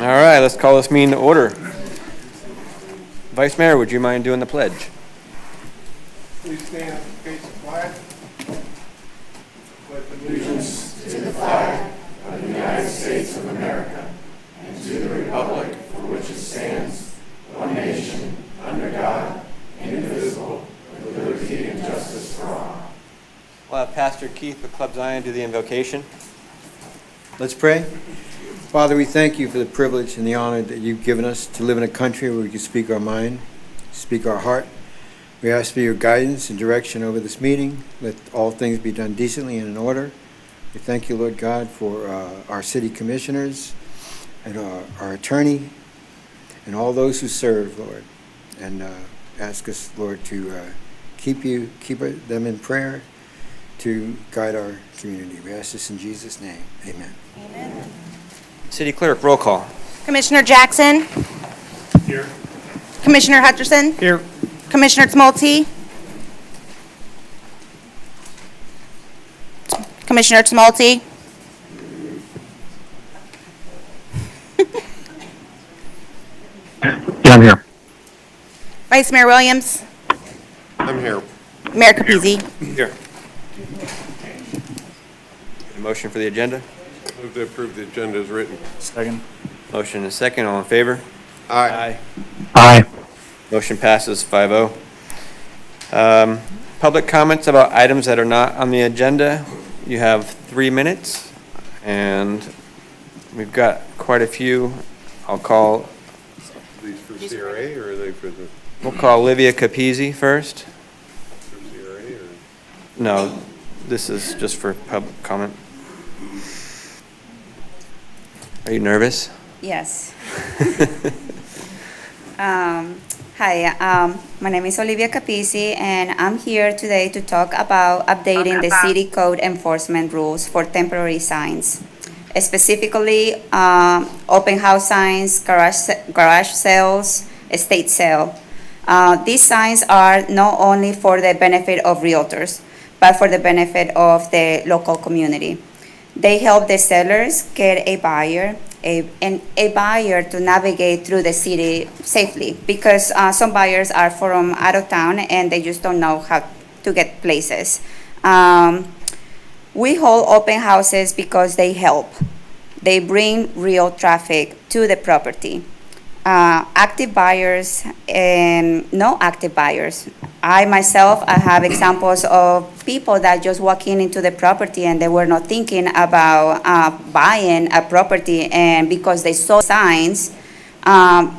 All right, let's call this meeting to order. Vice Mayor, would you mind doing the pledge? Please stand and face the flag. Pledge allegiance. We'll have Pastor Keith with Club Zion do the invocation. Let's pray. Father, we thank you for the privilege and the honor that you've given us to live in a country where we can speak our mind, speak our heart. We ask for your guidance and direction over this meeting. Let all things be done decently and in order. We thank you, Lord God, for our city commissioners and our attorney and all those who serve, Lord. And ask us, Lord, to keep them in prayer to guide our community. We ask this in Jesus' name. Amen. Amen. City Clerk, roll call. Commissioner Jackson. Here. Commissioner Hutcherson. Here. Commissioner Tzmolty. Commissioner Tzmolty. Yeah, I'm here. Vice Mayor Williams. I'm here. Mayor Capizzi. Here. A motion for the agenda? Move to approve the agenda as written. Second. Motion and a second, all in favor? Aye. Aye. Motion passes 5-0. Public comments about items that are not on the agenda. You have 3 minutes, and we've got quite a few. I'll call, These for CRA or are they for the we'll call Olivia Capizzi first. for CRA or? No, this is just for public comment. Are you nervous? Yes. Hi, my name is Olivia Capizzi, and I'm here today to talk about updating the city code enforcement rules for temporary signs. Specifically, open house signs, garage sales, estate sale. These signs are not only for the benefit of realtors, but for the benefit of the local community. They help the sellers get a buyer, a buyer to navigate through the city safely, because some buyers are from out of town and they just don't know how to get places. We hold open houses because they help. They bring real traffic to the property. Active buyers and no active buyers. I myself, I have examples of people that just walk into the property and they were not thinking about buying a property, and because they saw signs, one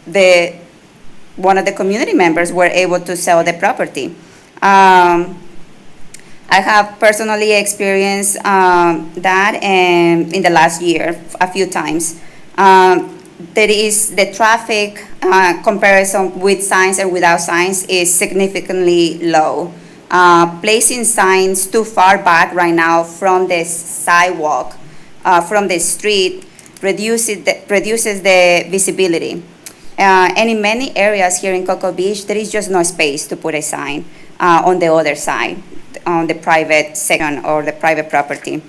of the community members were able to sell the property. I have personally experienced that in the last year a few times. There is the traffic comparison with signs and without signs is significantly low. Placing signs too far back right now from the sidewalk, from the street, reduces the visibility. And in many areas here in Cocoa Beach, there is just no space to put a sign on the other side, on the private section or the private property.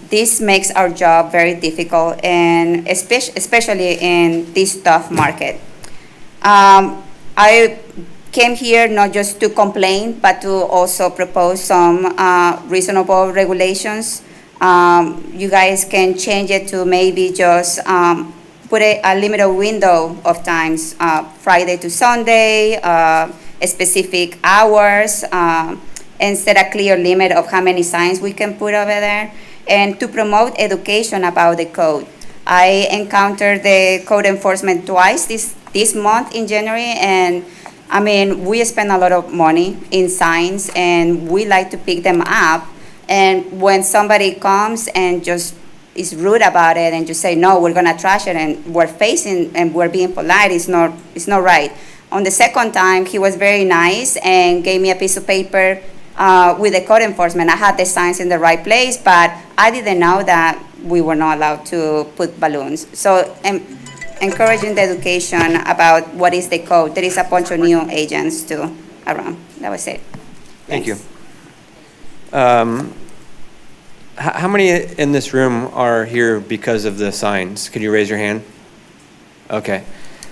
This makes our job very difficult, and especially in this tough market. I came here not just to complain, but to also propose some reasonable regulations. You guys can change it to maybe just put a limited window of times, Friday to Sunday, specific hours, and set a clear limit of how many signs we can put over there, and to promote education about the code. I encountered the code enforcement twice this month in January, and I mean, we spend a lot of money in signs, and we like to pick them up. And when somebody comes and just is rude about it and just say, no, we're gonna trash it, and we're facing and we're being polite, it's not right. On the second time, he was very nice and gave me a piece of paper with the code enforcement. I had the signs in the right place, but I didn't know that we were not allowed to put balloons. So encouraging the education about what is the code. There is a bunch of new agents too around. That was it. Thank you. How many in this room are here because of the signs? Could you raise your hand? Okay.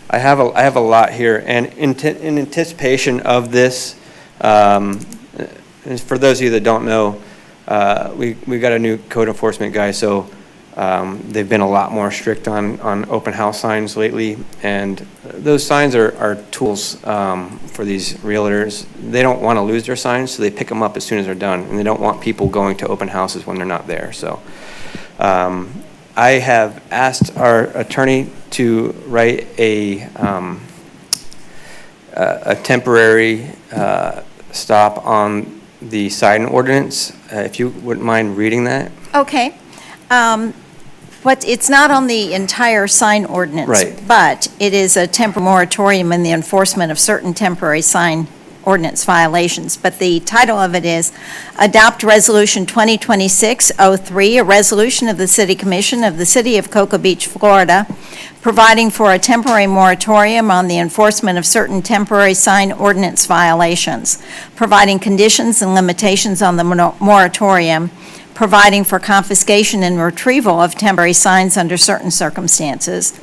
I have a lot here, and in anticipation of this, and for those of you that don't know, we got a new code enforcement guy, so they've been a lot more strict on open house signs lately, and those signs are tools for these realtors. They don't want to lose their signs, so they pick them up as soon as they're done, and they don't want people going to open houses when they're not there. So I have asked our attorney to write a temporary stop on the sign ordinance. If you wouldn't mind reading that. Okay. It's not on the entire sign ordinance. Right. But it is a temporary moratorium in the enforcement of certain temporary sign ordinance violations. But the title of it is Adopt Resolution 2026-03, a resolution of the City Commission of the City of Cocoa Beach, Florida, providing for a temporary moratorium on the enforcement of certain temporary sign ordinance violations, providing conditions and limitations on the moratorium, providing for confiscation and retrieval of temporary signs under certain circumstances,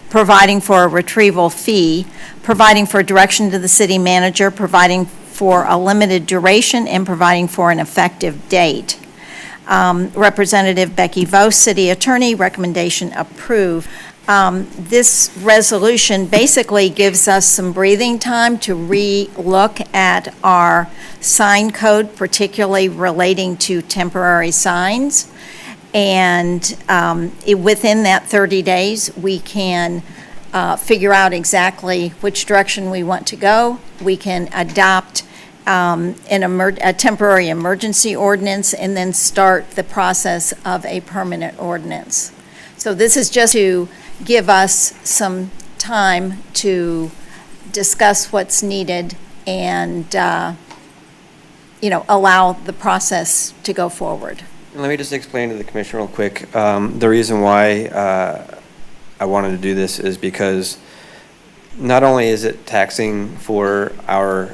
providing for a retrieval fee, providing for direction to the city manager, providing for a limited duration, and providing for an effective date. Representative Becky Vos, City Attorney, recommendation approved. This resolution basically gives us some breathing time to re-look at our sign code, particularly relating to temporary signs. And within that 30 days, we can figure out exactly which direction we want to go. We can adopt a temporary emergency ordinance and then start the process of a permanent ordinance. So this is just to give us some time to discuss what's needed and, allow the process to go forward. Let me just explain to the commission real quick. The reason why I wanted to do this is because not only is it taxing for our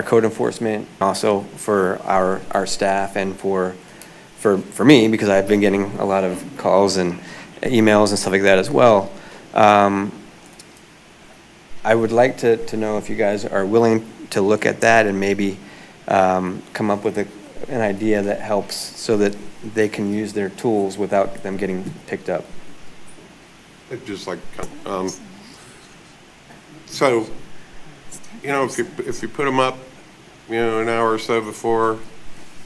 code enforcement, also for our staff and for me, because I've been getting a lot of calls and emails and stuff like that as well. I would like to know if you guys are willing to look at that and maybe come up with an idea that helps so that they can use their tools without them getting picked up. I'd just like, so, if you put them up, an hour or so before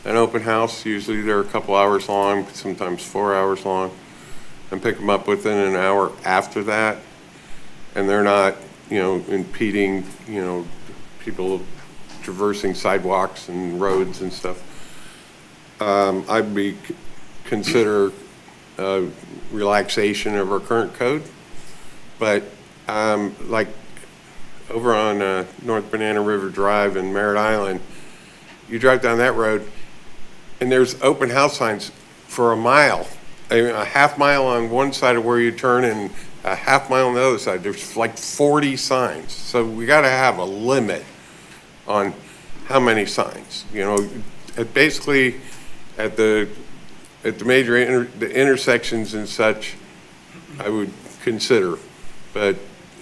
an open house, usually they're a couple hours long, sometimes 4 hours long, and pick them up within an hour after that, and they're not, impeding, people traversing sidewalks and roads and stuff. I'd consider relaxation of our current code, but like over on North Banana River Drive in Merritt Island, you drive down that road and there's open house signs for a mile, a half mile on one side of where you turn and a half mile on the other side. There's like 40 signs. So we got to have a limit on how many signs. Basically at the major the intersections and such, I would consider, but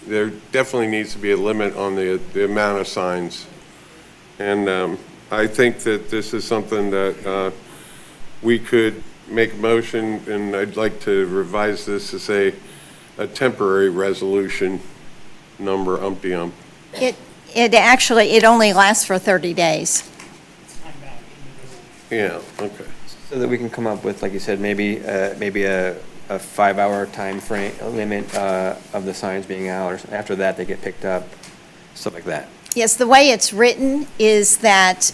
there definitely needs to be a limit on the amount of signs. And I think that this is something that we could make a motion, and I'd like to revise this to say a temporary resolution number umpty-ump. It only lasts for 30 days. Yeah, okay. So that we can come up with, like you said, maybe a 5-hour time frame limit of the signs being out, or after that they get picked up, stuff like that. Yes, the way it's written is that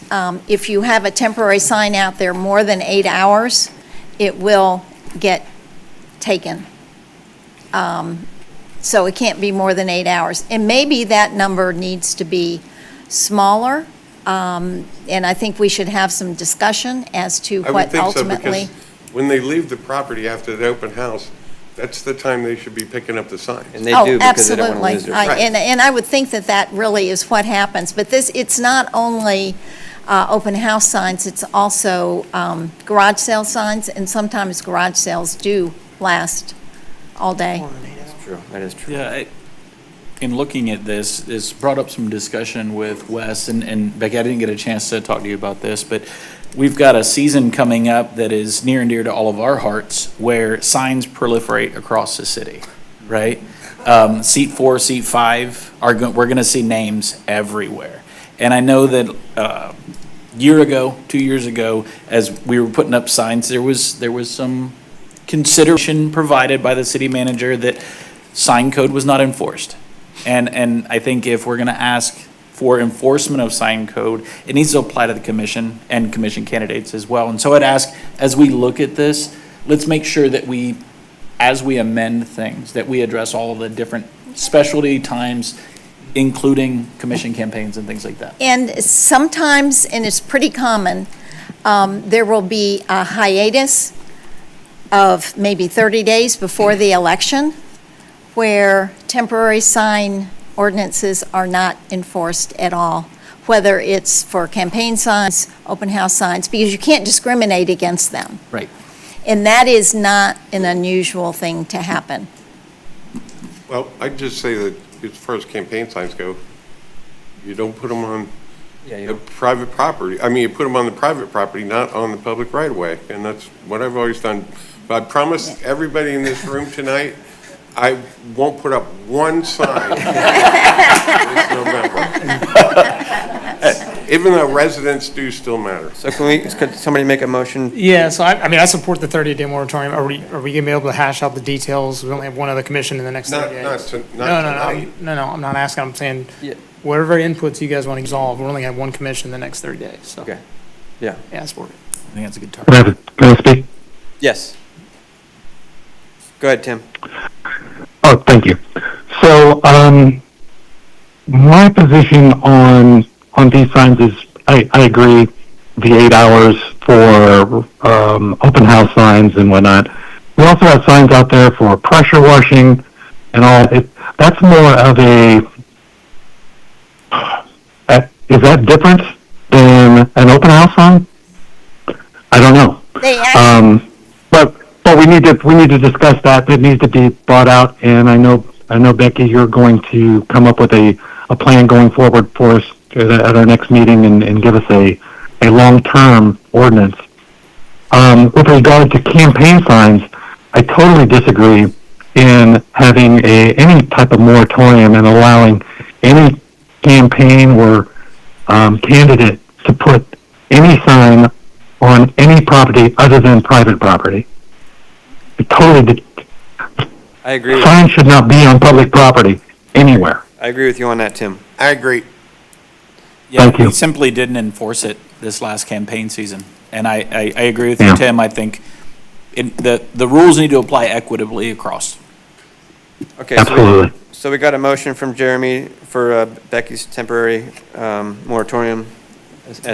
if you have a temporary sign out there more than 8 hours, it will get taken. So it can't be more than 8 hours. And maybe that number needs to be smaller, and I think we should have some discussion as to I would what think so, ultimately. because when they leave the property after the open house, that's the time they should be picking up the signs. And they do because they don't want to lose their Absolutely. signs. And I would think that really is what happens. But it's not only open house signs, it's also garage sale signs, and sometimes garage sales do last all day. That's true, that is true. Yeah, in looking at this brought up some discussion with Wes, and Becky, I didn't get a chance to talk to you about this, but we've got a season coming up that is near and dear to all of our hearts, where signs proliferate across the city, right? Seat 4, seat 5, we're gonna see names everywhere. And I know that, year ago, 2 years ago, as we were putting up signs, there was some consideration provided by the city manager that sign code was not enforced. And I think if we're gonna ask for enforcement of sign code, it needs to apply to the commission and commission candidates as well. And so I'd ask, as we look at this, let's make sure that we, as we amend things, that we address all of the different specialty times, including commission campaigns and things like that. And sometimes, and it's pretty common, there will be a hiatus of maybe 30 days before the election where temporary sign ordinances are not enforced at all, whether it's for campaign signs, open house signs, because you can't discriminate against them. Right. And that is not an unusual thing to happen. Well, I'd just say that as far as campaign signs go, you don't put them on Yeah, the private property. I mean, you put them on the private property, not on the public right of way, and that's what I've always done. But I promise everybody in this room tonight, I won't put up one sign this November. Even though residents do still matter. So could somebody make a motion? Yeah, so I mean, I support the 30-day moratorium. Are we going to be able to hash out the details? We only have one other commission in the next 30 days. Not tonight. No, I'm not asking, I'm saying, Yeah. whatever inputs you guys want to resolve, we're only going to have one commission in the next 30 days, so. Okay, yeah. Yeah, I support it. I think that's a good target. Can I speak? Yes. Go ahead, Tim. Oh, thank you. So, my position on these signs is, I agree, the 8 hours for, open house signs and whatnot. We also have signs out there for pressure washing and all. That's more of is that different than an open house sign? I don't know. But we need to discuss that. It needs to be brought out, and I know Becky, you're going to come up with a plan going forward for us at our next meeting and give us a long-term ordinance. With regard to campaign signs, I totally disagree in having any type of moratorium and allowing any campaign or candidate to put any sign on any property other than private property. I agree. Signs should not be on public property anywhere. I agree with you on that, Tim. I agree. Yeah, Thank you. we simply didn't enforce it this last campaign season. And I agree with you, Yeah. Tim. I think the rules need to apply equitably across. Okay, Absolutely. so we got a motion from Jeremy for Becky's temporary moratorium.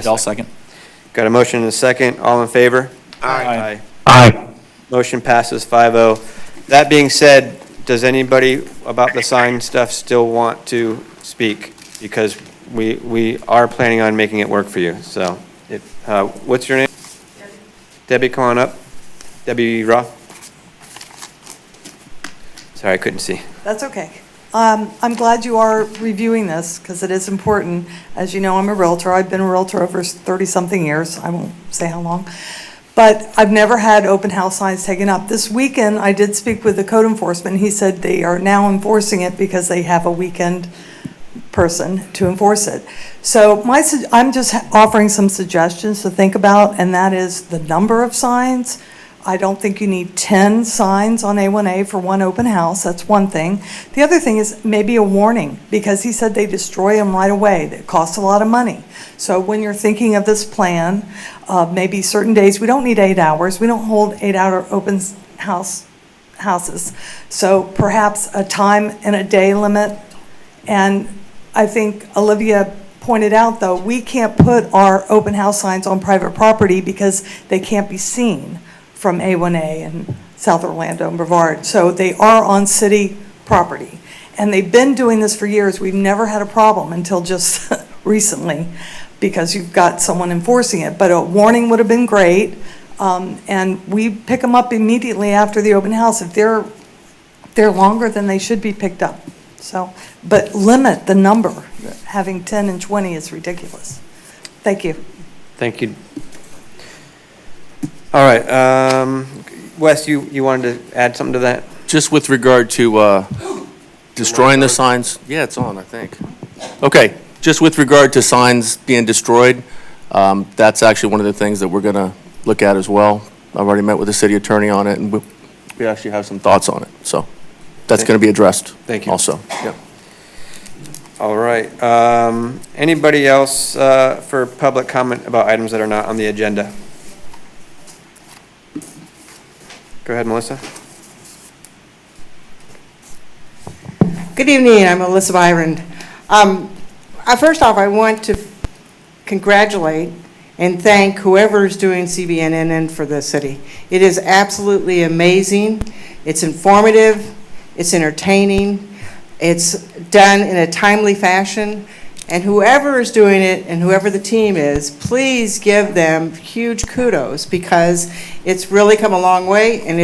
I'll second. Got a motion and a second. All in favor? Aye. Aye. Motion passes 5-0. That being said, does anybody about the sign stuff still want to speak? Because we are planning on making it work for you, so. What's your name? Debbie, come on up. Debbie Roth. Sorry, I couldn't see. That's okay. I'm glad you are reviewing this because it is important. As you know, I'm a Realtor. I've been a Realtor over 30-something years. I won't say how long. But I've never had open house signs taken up. This weekend, I did speak with the code enforcement. He said they are now enforcing it because they have a weekend person to enforce it. So I'm just offering some suggestions to think about, and that is the number of signs. I don't think you need 10 signs on A1A for one open house. That's one thing. The other thing is maybe a warning, because he said they destroy them right away. That costs a lot of money. So when you're thinking of this plan, maybe certain days, we don't need 8 hours. We don't hold 8-hour open houses. So perhaps a time and a day limit. And I think Olivia pointed out, though, we can't put our open house signs on private property because they can't be seen from A1A and South Orlando and Brevard. So they are on city property. And they've been doing this for years. We've never had a problem until just recently, because you've got someone enforcing it, but a warning would have been great. And we pick them up immediately after the open house. If they're longer, then they should be picked up. So, but limit the number. Having 10 and 20 is ridiculous. Thank you. Thank you. All right, Wes, you wanted to add something to that? Just with regard to destroying the signs, yeah, it's on, I think. Okay, just with regard to signs being destroyed, that's actually one of the things that we're going to look at as well. I've already met with the city attorney on it, and we actually have some thoughts on it, so that's going to be addressed. Thank you. Also, yep. All right, anybody else for public comment about items that are not on the agenda? Go ahead, Melissa. Good evening, I'm Melissa Byron. First off, I want to congratulate and thank whoever is doing CBNNN for the city. It is absolutely amazing. It's informative, it's entertaining, it's done in a timely fashion, and whoever is doing it and whoever the team is, please give them huge kudos because it's really come a long way and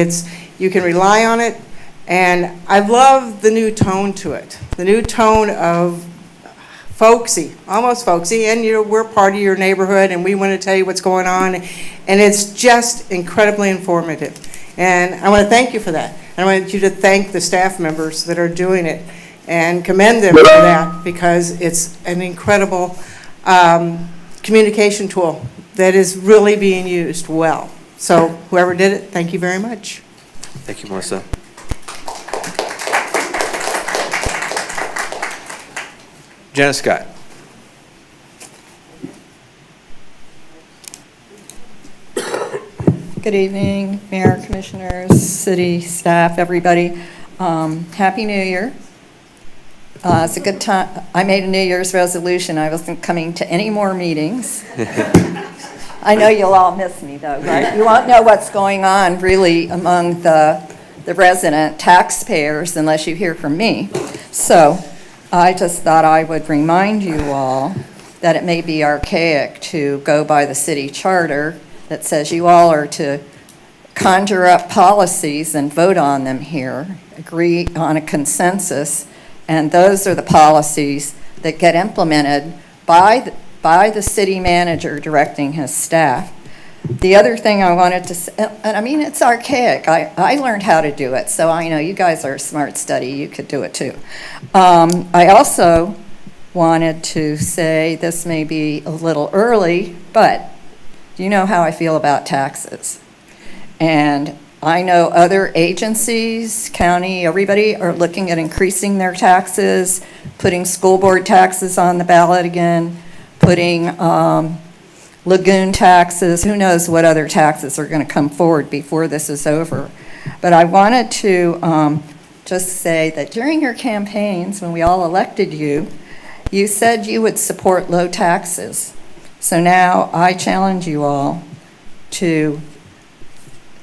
you can rely on it. And I love the new tone to it, the new tone of folksy, almost folksy, and we're part of your neighborhood and we want to tell you what's going on, and it's just incredibly informative. And I want to thank you for that. And I want you to thank the staff members that are doing it and commend them for that because it's an incredible communication tool that is really being used well. So whoever did it, thank you very much. Thank you, Melissa. Janice Scott. Good evening, Mayor, Commissioners, City staff, everybody. Happy New Year. It's a good time. I made a New Year's resolution. I wasn't coming to any more meetings. I know you'll all miss me, though, right? You won't know what's going on, really, among the resident taxpayers unless you hear from me. So I just thought I would remind you all that it may be archaic to go by the city charter that says you all are to conjure up policies and vote on them here, agree on a consensus, and those are the policies that get implemented by the city manager directing his staff. The other thing I wanted to say, and I mean, it's archaic. I learned how to do it, so I know you guys are a smart study. You could do it too. I also wanted to say, this may be a little early, but you know how I feel about taxes. And I know other agencies, county, everybody are looking at increasing their taxes, putting school board taxes on the ballot again, putting lagoon taxes, who knows what other taxes are going to come forward before this is over. But I wanted to just say that during your campaigns, when we all elected you, you said you would support low taxes. So now I challenge you all to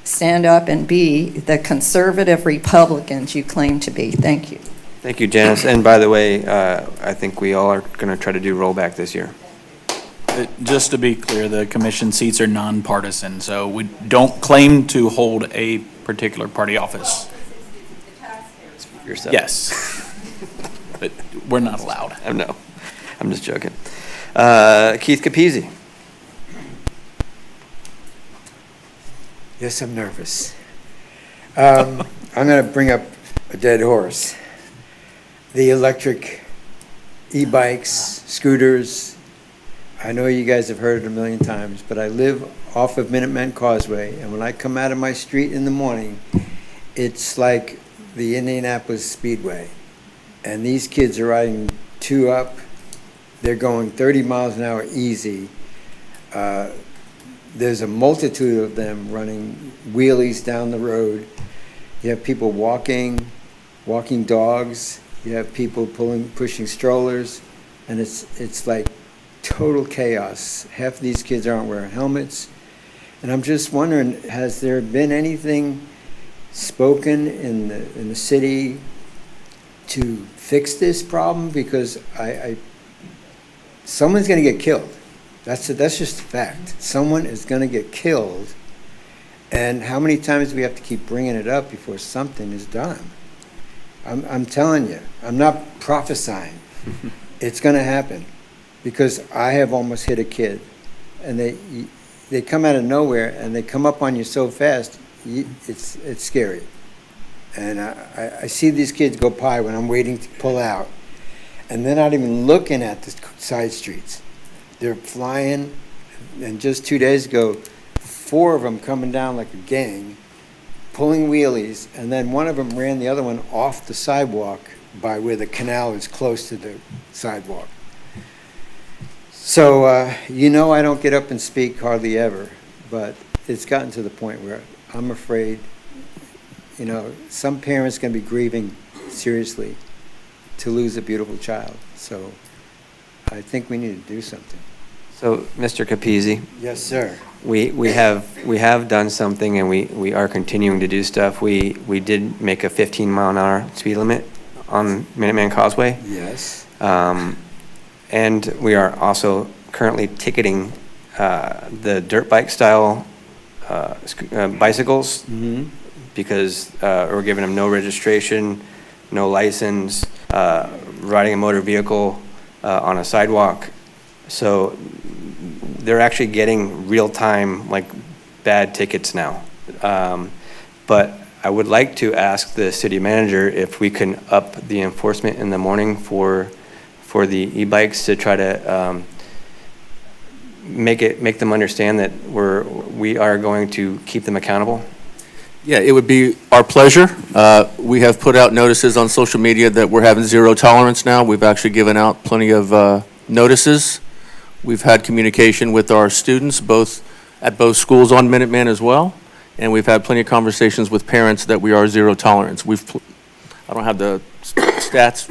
stand up and be the conservative Republicans you claim to be. Thank you. Thank you, Janice. And by the way, I think we all are going to try to do rollback this year. Just to be clear, the commission seats are nonpartisan, so we don't claim to hold a particular party office. Yourself. Yes. But we're not allowed. No, I'm just joking. Keith Capizzi. Yes, I'm nervous. I'm going to bring up a dead horse. The electric e-bikes, scooters. I know you guys have heard it a million times, but I live off of Minuteman Causeway, and when I come out of my street in the morning, it's like the Indianapolis Speedway. And these kids are riding two up. They're going 30 miles an hour easy. There's a multitude of them running wheelies down the road. You have people walking dogs. You have people pushing strollers, and it's like total chaos. Half of these kids aren't wearing helmets. And I'm just wondering, has there been anything spoken in the city to fix this problem? Because someone's going to get killed. That's just a fact. Someone is going to get killed, and how many times do we have to keep bringing it up before something is done? I'm telling you, I'm not prophesying. It's going to happen, because I have almost hit a kid, and they come out of nowhere, and they come up on you so fast, it's scary. And I see these kids go by when I'm waiting to pull out, and they're not even looking at the side streets. They're flying, and just 2 days ago, 4 of them coming down like a gang, pulling wheelies, and then one of them ran the other one off the sidewalk by where the canal is close to the sidewalk. So, I don't get up and speak hardly ever, but it's gotten to the point where I'm afraid, some parents can be grieving seriously to lose a beautiful child. So I think we need to do something. So, Mr. Capizzi, Yes, sir. we have done something, and we are continuing to do stuff. We did make a 15-mile-an-hour speed limit on Minuteman Causeway. Yes. And we are also currently ticketing the dirt bike style bicycles, because we're giving them no registration, no license, riding a motor vehicle on a sidewalk. So they're actually getting real-time, like, bad tickets now. But I would like to ask the city manager if we can up the enforcement in the morning for the e-bikes, to try to make them understand that we are going to keep them accountable. Yeah, it would be our pleasure. We have put out notices on social media that we're having zero tolerance now. We've actually given out plenty of notices. We've had communication with our students, at both schools on Minuteman as well, and we've had plenty of conversations with parents that we are zero tolerance. I don't have the stats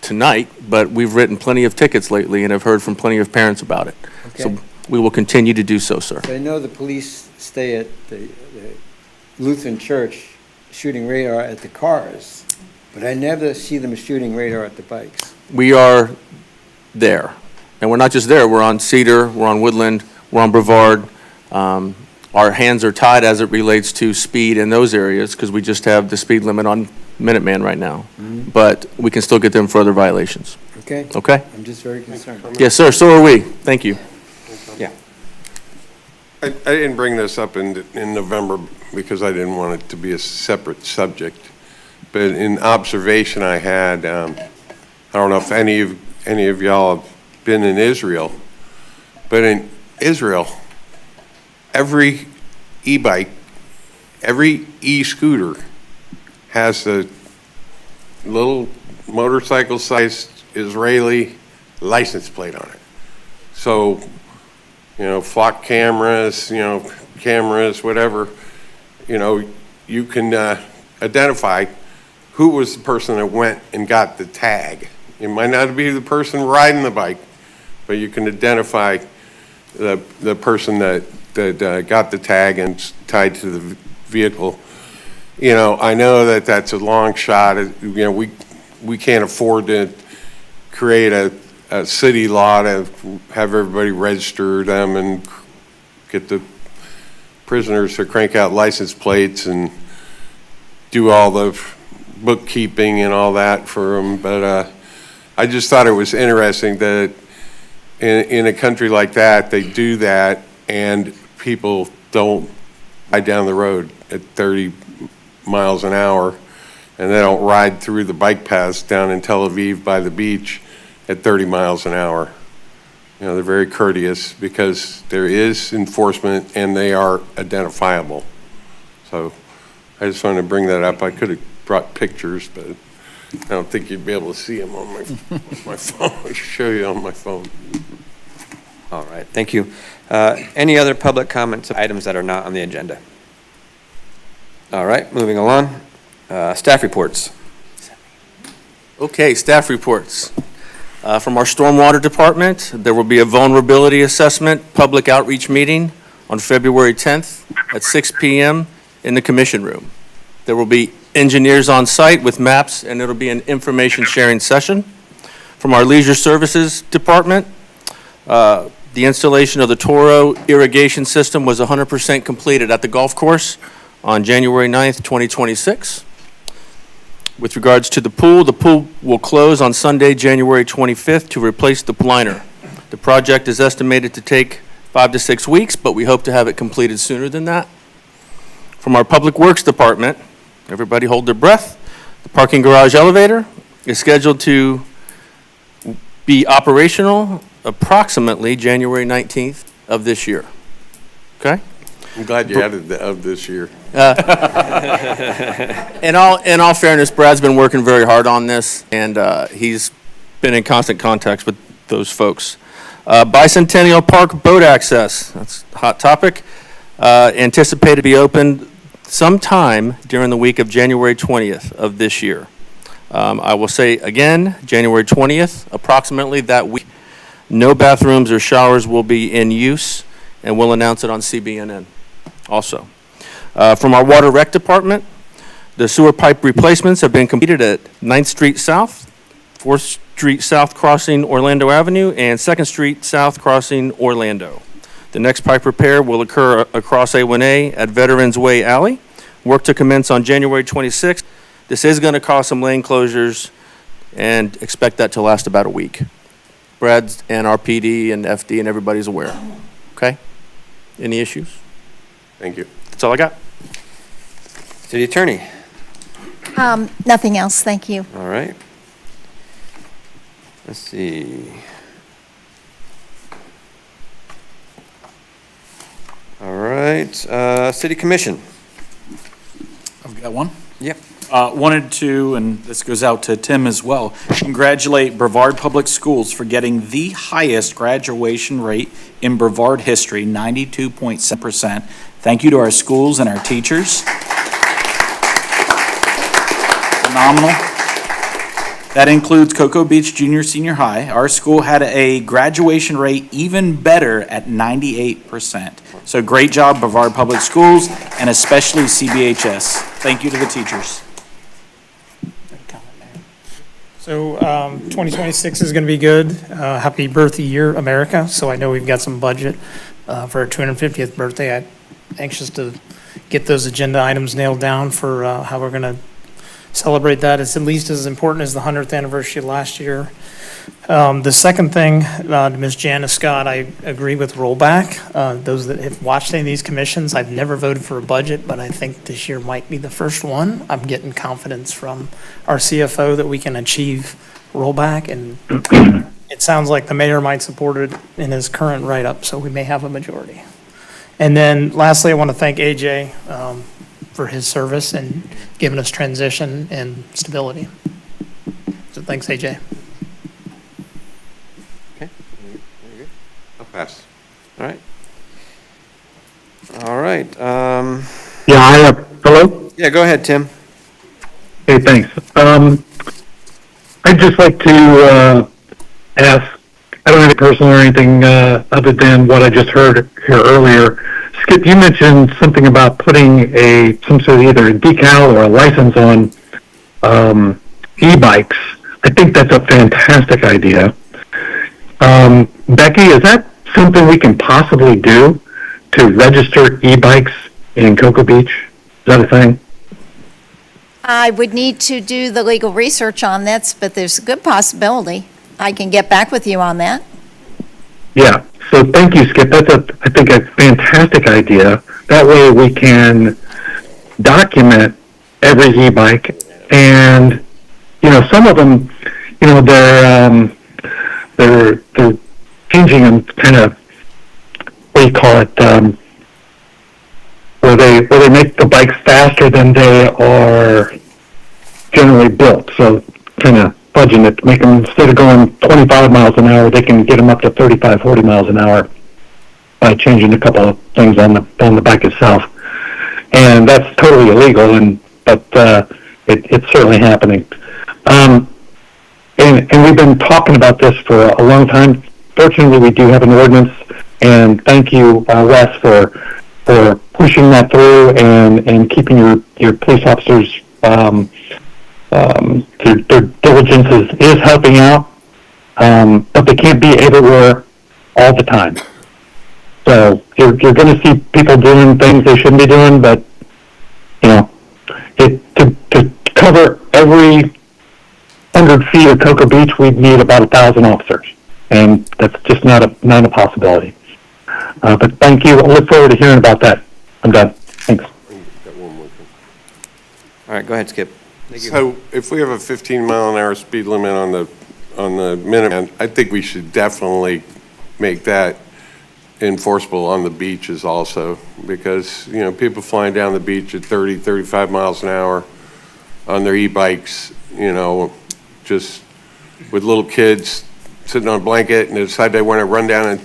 tonight, but we've written plenty of tickets lately and have heard from plenty of parents about it. Okay. So we will continue to do so, sir. I know the police stay at the Lutheran Church shooting radar at the cars, but I never see them shooting radar at the bikes. We are there. And we're not just there, we're on Cedar, we're on Woodland, we're on Brevard. Our hands are tied as it relates to speed in those areas, because we just have the speed limit on Minuteman right now. But we can still get them for other violations. Okay? Okay? I'm just very concerned. Yes, sir, so are we. Thank you. Yeah. I didn't bring this up in November because I didn't want it to be a separate subject. But in observation I had, I don't know if any of y'all have been in Israel, but in Israel, every e-bike, every e-scooter has a little motorcycle-sized Israeli license plate on it. So, flock cameras, cameras, whatever, you can identify who was the person that went and got the tag. It might not be the person riding the bike, but you can identify the person that got the tag and tied to the vehicle. I know that that's a long shot. We can't afford to create a city law to have everybody register them and get the prisoners to crank out license plates and do all the bookkeeping and all that for them. But I just thought it was interesting that in a country like that, they do that and people don't ride down the road at 30 miles an hour, and they don't ride through the bike paths down in Tel Aviv by the beach at 30 miles an hour. They're very courteous because there is enforcement and they are identifiable. So I just wanted to bring that up. I could have brought pictures, but I don't think you'd be able to see them on my phone. I'll show you on my phone. All right, thank you. Any other public comments of items that are not on the agenda? All right, moving along. Staff reports. Okay, staff reports. From our Stormwater Department, there will be a vulnerability assessment public outreach meeting on February 10th at 6 p.m. in the commission room. There will be engineers on site with maps, and it'll be an information sharing session. From our Leisure Services Department, The installation of the Toro irrigation system was 100% completed at the golf course on January 9th, 2026. With regards to the pool will close on Sunday, January 25th to replace the liner. The project is estimated to take 5 to 6 weeks, but we hope to have it completed sooner than that. From our Public Works Department, everybody hold their breath. The parking garage elevator is scheduled to be operational approximately January 19th of this year. Okay? I'm glad you added the "of this year." In all fairness, Brad's been working very hard on this, and he's been in constant contact with those folks. Bicentennial Park boat access, that's a hot topic. Anticipated to be opened sometime during the week of January 20th of this year. I will say again, January 20th, approximately that week. No bathrooms or showers will be in use, and we'll announce it on CBNN also. From our Water Rec Department, the sewer pipe replacements have been completed at 9th Street South, 4th Street South crossing Orlando Avenue, and 2nd Street South crossing Orlando. The next pipe repair will occur across A1A at Veterans Way Alley. Work to commence on January 26th. This is going to cause some lane closures, and expect that to last about a week. Brad and our PD and FD and everybody's aware. Okay? Any issues? Thank you. That's all I got. City Attorney. Nothing else, thank you. All right. Let's see. All right, City Commission. I've got one. Yep. Wanted to, and this goes out to Tim as well, congratulate Brevard Public Schools for getting the highest graduation rate in Brevard history, 92.7%. Thank you to our schools and our teachers. Phenomenal. That includes Cocoa Beach Junior Senior High. Our school had a graduation rate even better at 98%. So great job, Brevard Public Schools, and especially CBHS. Thank you to the teachers. So 2026 is going to be good. Happy birthday year, America. So I know we've got some budget for our 250th birthday. I'm anxious to get those agenda items nailed down for how we're going to celebrate that. It's at least as important as the 100th anniversary last year. The second thing, to Ms. Janice Scott, I agree with rollback. Those that have watched any of these commissions, I've never voted for a budget, but I think this year might be the first one. I'm getting confidence from our CFO that we can achieve rollback, and it sounds like the mayor might support it in his current write-up, so we may have a majority. And then lastly, I want to thank AJ for his service and giving us transition and stability. So thanks, AJ. I'll pass. All right. All right. Yeah, I have, hello? Yeah, go ahead, Tim. Hey, thanks. I'd just like to ask, I don't have any personal or anything other than what I just heard here earlier. Skip, you mentioned something about putting some sort of either a decal or a license on e-bikes. I think that's a fantastic idea. Becky, is that something we can possibly do to register e-bikes in Cocoa Beach? Is that a thing? I would need to do the legal research on this, but there's a good possibility. I can get back with you on that. Yeah, so thank you, Skip. That's I think a fantastic idea. That way we can document every e-bike, and some of them, they're changing them kind of, what do you call it, where they make the bikes faster than they are generally built. So kind of fudging it, make them, instead of going 25 miles an hour, they can get them up to 35, 40 miles an hour by changing a couple of things on the bike itself. And that's totally illegal, but it's certainly happening. And we've been talking about this for a long time. Fortunately, we do have an ordinance, and thank you, Wes, for pushing that through and keeping your police officers, their diligence is helping out, but they can't be everywhere all the time. So you're going to see people doing things they shouldn't be doing, but, you know, to cover every 100 feet of Cocoa Beach, we'd need about 1,000 officers, and that's just not a possibility. But thank you. I look forward to hearing about that. I'm done. Thanks. Got one more thing. All right, go ahead, Skip. So if we have a 15-mile-an-hour speed limit on the Minuteman, I think we should definitely make that enforceable on the beaches also, because, you know, people flying down the beach at 30, 35 miles an hour on their e-bikes, you know, just with little kids sitting on a blanket and they decide they want to run down and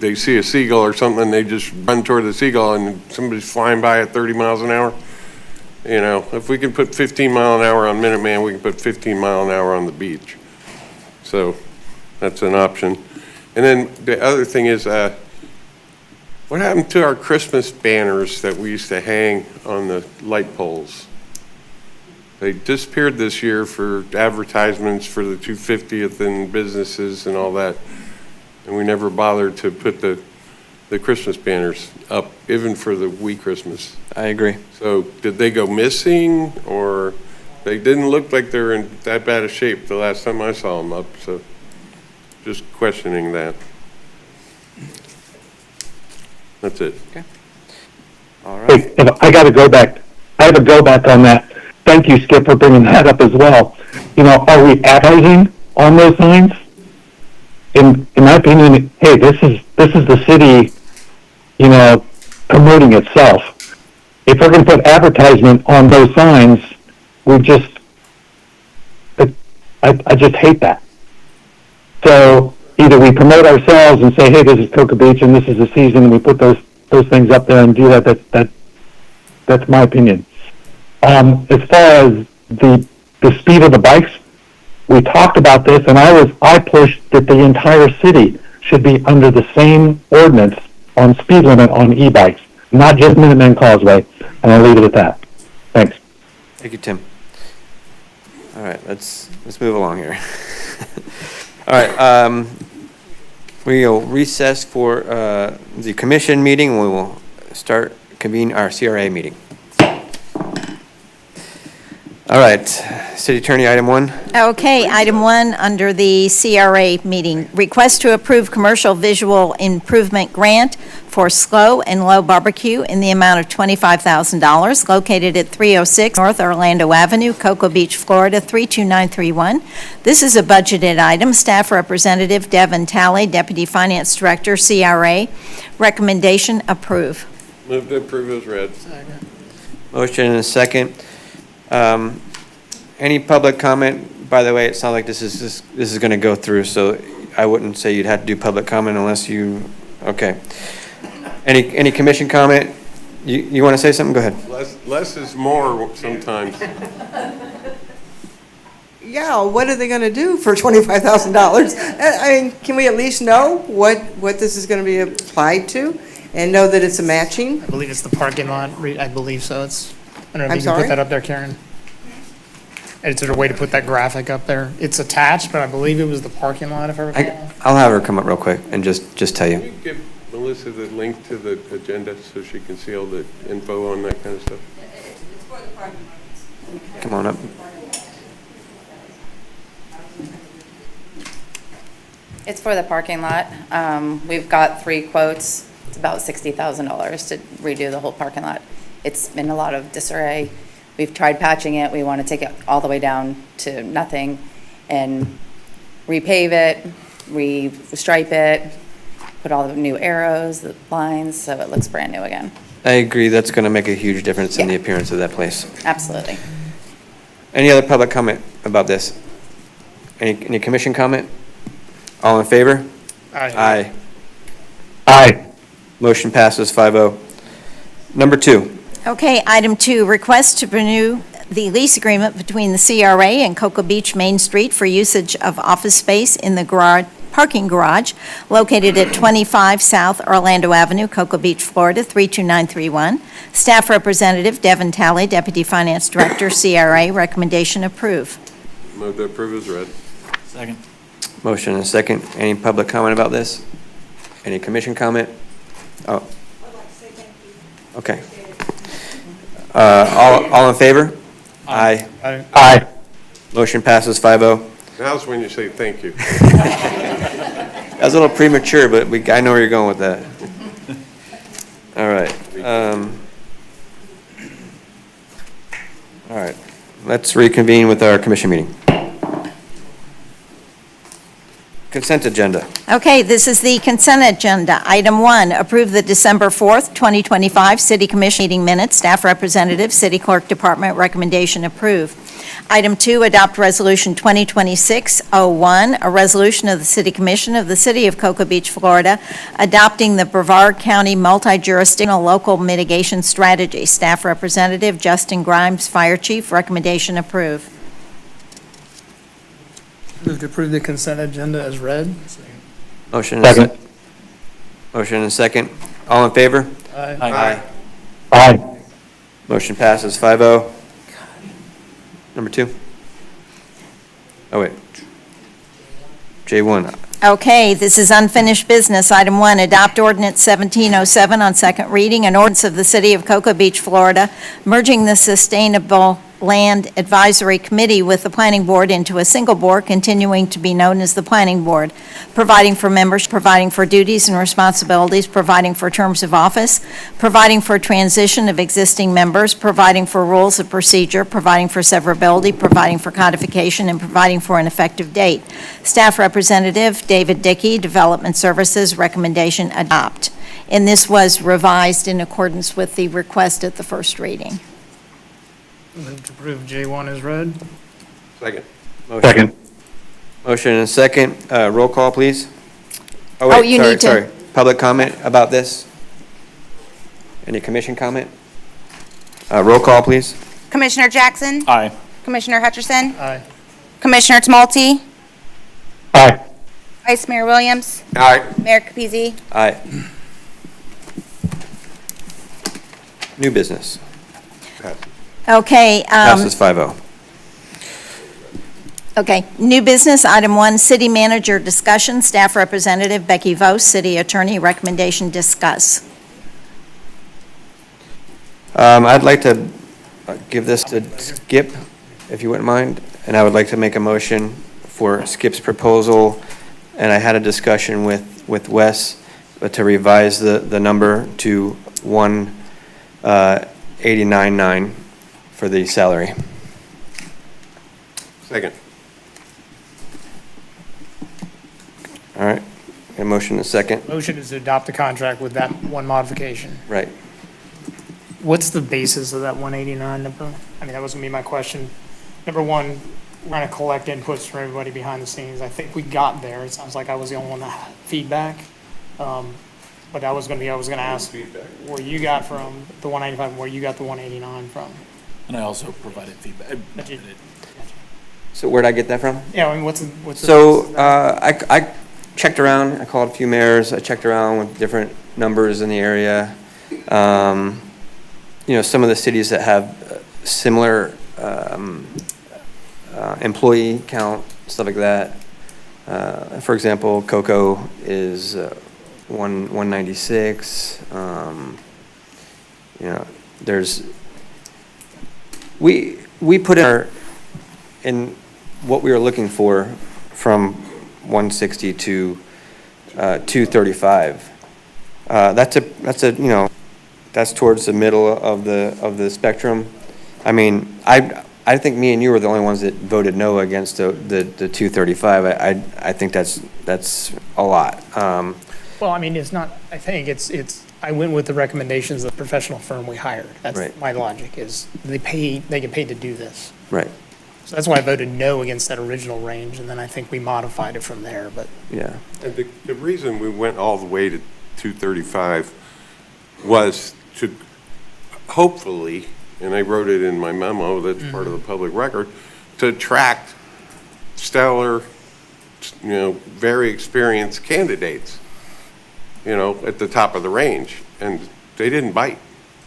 they see a seagull or something, they just run toward the seagull and somebody's flying by at 30 miles an hour. You know, if we can put 15 mile an hour on Minuteman, we can put 15 mile an hour on the beach. So that's an option. And then the other thing is, what happened to our Christmas banners that we used to hang on the light poles? They disappeared this year for advertisements for the 250th and businesses and all that. And we never bothered to put the Christmas banners up, even for the wee Christmas. I agree. So did they go missing, or they didn't look like they were in that bad a shape the last time I saw them up, so just questioning that. That's it. All right. Hey, I got to go back. I have to go back on that. Thank you, Skip, for bringing that up as well. You know, are we advertising on those signs? In my opinion, hey, this is the city, you know, promoting itself. If we're going to put advertisement on those signs, I just hate that. So either we promote ourselves and say, hey, this is Cocoa Beach and this is the season, and we put those things up there and do that. That's my opinion. As far as the speed of the bikes, we talked about this, and I pushed that the entire city should be under the same ordinance on speed limit on e-bikes, not just Minuteman Causeway, and I'll leave it at that. Thanks. Thank you, Tim. All right, let's move along here. All right, we'll recess for the commission meeting. We will convene our CRA meeting. All right, City Attorney, item 1. Okay, item 1, under the CRA meeting, request to approve commercial visual improvement grant for Slow and Low Barbecue in the amount of $25,000, located at 306 North Orlando Avenue, Cocoa Beach, Florida, 32931. This is a budgeted item. Staff Representative Devin Talley, Deputy Finance Director, CRA. Recommendation, approve. Move to approve as read. Motion and a second. Any public comment? By the way, it sounds like this is going to go through, so I wouldn't say you'd have to do public comment unless you, okay. Any commission comment? You want to say something? Go ahead. Less is more sometimes. Yeah, what are they going to do for $25,000? I mean, can we at least know what this is going to be applied to and know that it's a matching? I believe it's the parking lot. I believe so. I don't know if I'm you can sorry? put that up there, Karen. Is there a way to put that graphic up there? It's attached, but I believe it was the parking lot, if I recall. I'll have her come up real quick and just tell Can you. you give Melissa the link to the agenda so she can see all the info on that kind of stuff? Come on up. It's for the parking lot. We've got 3 quotes. It's about $60,000 to redo the whole parking lot. It's in a lot of disarray. We've tried patching it. We want to take it all the way down to nothing and repave it, restripe it, put all the new arrows, the lines, so it looks brand new again. I agree, that's going to make a huge difference in the Yeah. appearance of that place. Absolutely. Any other public comment about this? Any commission comment? All in favor? Aye. Aye. Motion passes 5-0. Number 2. Okay, item 2, request to renew the lease agreement between the CRA and Cocoa Beach Main Street for usage of office space in the parking garage located at 25 South Orlando Avenue, Cocoa Beach, Florida, 32931. Staff Representative Devin Talley, Deputy Finance Director, CRA. Recommendation, approve. Move to approve as read. Second. Motion and a second. Any public comment about this? Any commission comment? Oh. Okay. All in favor? Aye. Aye. Motion passes 5-0. Now's when you say thank you. That was a little premature, but I know where you're going with that. All right. All right. Let's reconvene with our commission meeting. Consent agenda. Okay, this is the consent agenda. Item 1, approve the December 4th, 2025 City Commission meeting minutes. Staff representative, City Clerk Department, recommendation approved. Item 2, adopt Resolution 2026-01, a resolution of the City Commission of the City of Cocoa Beach, Florida, adopting the Brevard County Multi-Jurisdictional Local Mitigation Strategy. Staff representative, Justin Grimes, Fire Chief, recommendation approved. Move to approve the consent agenda as read. Motion and a Second. Motion and a second. All in favor? Aye. Aye. Motion passes 5-0. Number 2. Oh, wait. J1. Okay, this is unfinished business. Item 1, adopt ordinance 1707 on second reading, an ordinance of the City of Cocoa Beach, Florida, merging the Sustainable Land Advisory Committee with the Planning Board into a single board, continuing to be known as the Planning Board, providing for members, providing for duties and responsibilities, providing for terms of office, providing for transition of existing members, providing for rules of procedure, providing for severability, providing for codification, and providing for an effective date. Staff representative David Dickey, Development Services, recommendation adopt. And this was revised in accordance with the request at the first reading. Move to approve J1 as read. Second. Second. Motion and a second. Roll call, please. Oh, wait, you sorry, need to- sorry. Public comment about this? Any commission comment? Roll call, please. Commissioner Jackson? Aye. Commissioner Hutcherson? Aye. Commissioner Tamolti? Aye. Vice Mayor Williams? Aye. Mayor Capizzi? Aye. New business. Okay. Passes 5-0. Okay, new business, item 1, city manager discussion, staff representative Becky Vos, city attorney, recommendation discuss. I'd like to give this to Skip, if you wouldn't mind, and I would like to make a motion for Skip's proposal, and I had a discussion with Wes to revise the number to 189.9 for the salary. Second. All right, a motion and a second, Motion is to adopt the contract with that one modification. right. What's the basis of that 189 number? I mean, that was gonna be my question. Number one, we're gonna collect inputs from everybody behind the scenes. I think we got there. It sounds like I was the only one that had feedback. But I was gonna ask where you got from the 195, and where you got the 189 from. And I also provided feedback. That you- So where'd I get that from? Yeah, I mean, what's the? So, I checked around, I called a few mayors, I checked around with different numbers in the area. You know, some of the cities that have similar employee count, stuff like that. For example, Cocoa is 196. You know, there's, we put in what we were looking for from 160 to 235. That's a, you know, that's towards the middle of the spectrum. I mean, I think me and you were the only ones that voted no against the 235. I think that's a lot. Well, I mean, it's not, I think it's, I went with the recommendations of the professional firm we hired. That's Right. my logic, is they get paid to do this. Right, So that's why I voted no against that original range, and then I think we modified it from there, but. yeah. And the reason we went all the way to 235 was to hopefully, and I wrote it in my memo, that's part of the public record, to attract stellar, you know, very experienced candidates, you know, at the top of the range, and they didn't bite.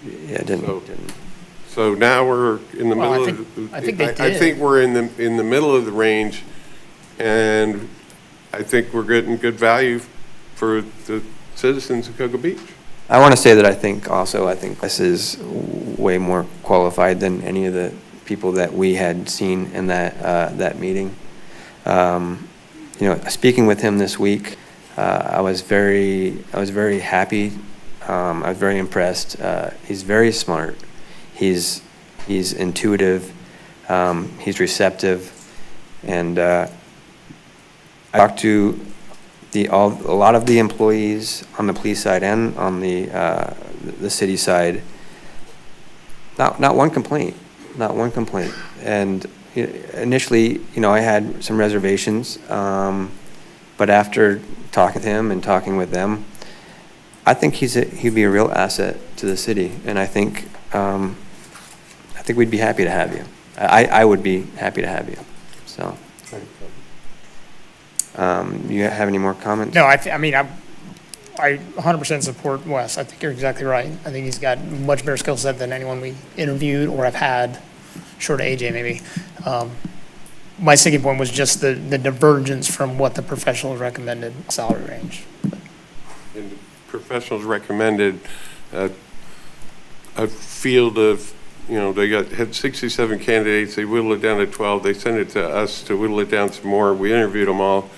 Yeah, it didn't. So now we're in the Well, I middle think- of, I think they I did. think we're in the middle of the range, and I think we're getting good value for the citizens of Cocoa Beach. I want to say that I think Wes is way more qualified than any of the people that we had seen in that meeting. Speaking with him this week, I was very happy. I was very impressed. He's very smart. He's intuitive. He's receptive, and I talked to a lot of the employees on the police side and on the city side. Not one complaint. And initially, I had some reservations, but after talking to him and talking with them, I think he'd be a real asset to the city, and I think we'd be happy to have you. I would be happy to have you. So, you have any more comments? No, I 100% support Wes. I think you're exactly right. I think he's got much better skill set than anyone we interviewed or have had, short of AJ maybe. My sticking point was just the divergence from what the professionals recommended salary range. And the professionals recommended a field of, they had 67 candidates. They whittled it down to 12. They sent it to us to whittle it down some more. We interviewed them all,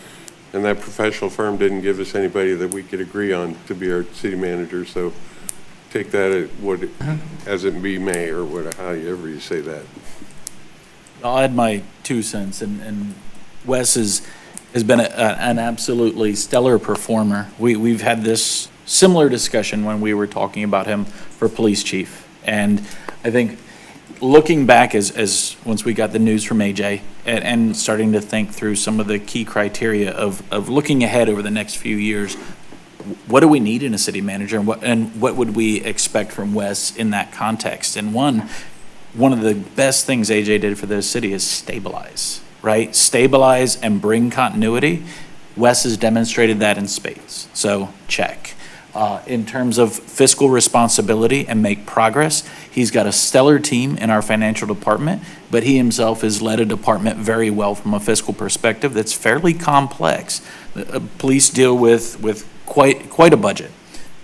and that professional firm didn't give us anybody that we could agree on to be our city manager. So take that as it be may, or however you say that. I'll add my 2 cents, and Wes has been an absolutely stellar performer. We've had this similar discussion when we were talking about him for police chief, and I think looking back as once we got the news from AJ and starting to think through some of the key criteria of looking ahead over the next few years, what do we need in a city manager, and what would we expect from Wes in that context? And one of the best things AJ did for the city is stabilize, right? Stabilize and bring continuity. Wes has demonstrated that in spades, so check. In terms of fiscal responsibility and make progress, he's got a stellar team in our financial department, but he himself has led a department very well from a fiscal perspective that's fairly complex. Police deal with quite a budget.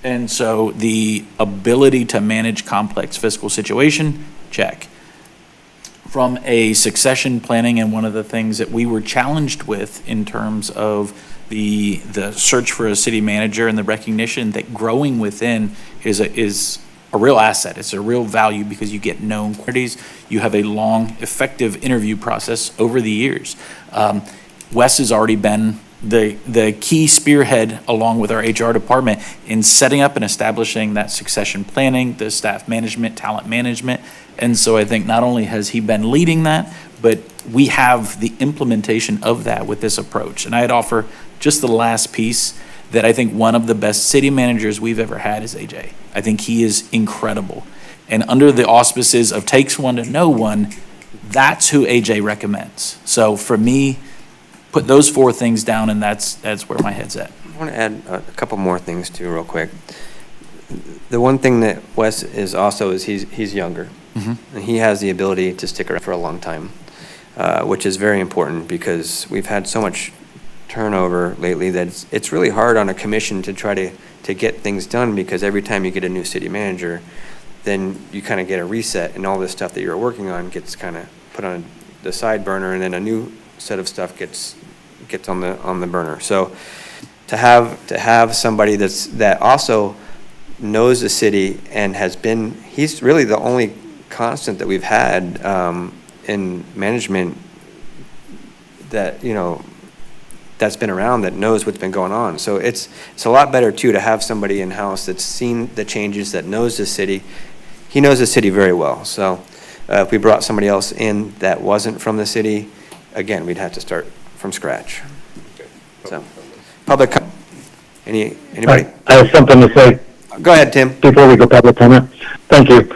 And so the ability to manage complex fiscal situation, check. From a succession planning, and one of the things that we were challenged with in terms of the search for a city manager and the recognition that growing within is a real asset. It's a real value because you get known quantities. You have a long, effective interview process over the years. Wes has already been the key spearhead along with our HR department in setting up and establishing that succession planning, the staff management, talent management. And so I think not only has he been leading that, but we have the implementation of that with this approach. And I'd offer just the last piece that I think one of the best city managers we've ever had is AJ. I think he is incredible. And under the auspices of takes one to know one, that's who AJ recommends. So for me, put those 4 things down, and that's where my head's at. I want to add a couple more things too, real quick. The one thing that Wes is also is he's younger. Mm-hmm. And he has the ability to stick around for a long time, which is very important because we've had so much turnover lately that it's really hard on a commission to try to get things done, because every time you get a new city manager, then you kind of get a reset, and all this stuff that you're working on gets kind of put on the side burner, and then a new set of stuff gets on the burner. So to have somebody that also knows the city and he's really the only constant that we've had in management that that's been around, that knows what's been going on. So it's a lot better too to have somebody in-house that's seen the changes, that knows the city. He knows the city very well. So if we brought somebody else in that wasn't from the city, again, we'd have to start from scratch. So, public, anybody? I have something to say. Go ahead, Tim. Before we go public comment. Thank you.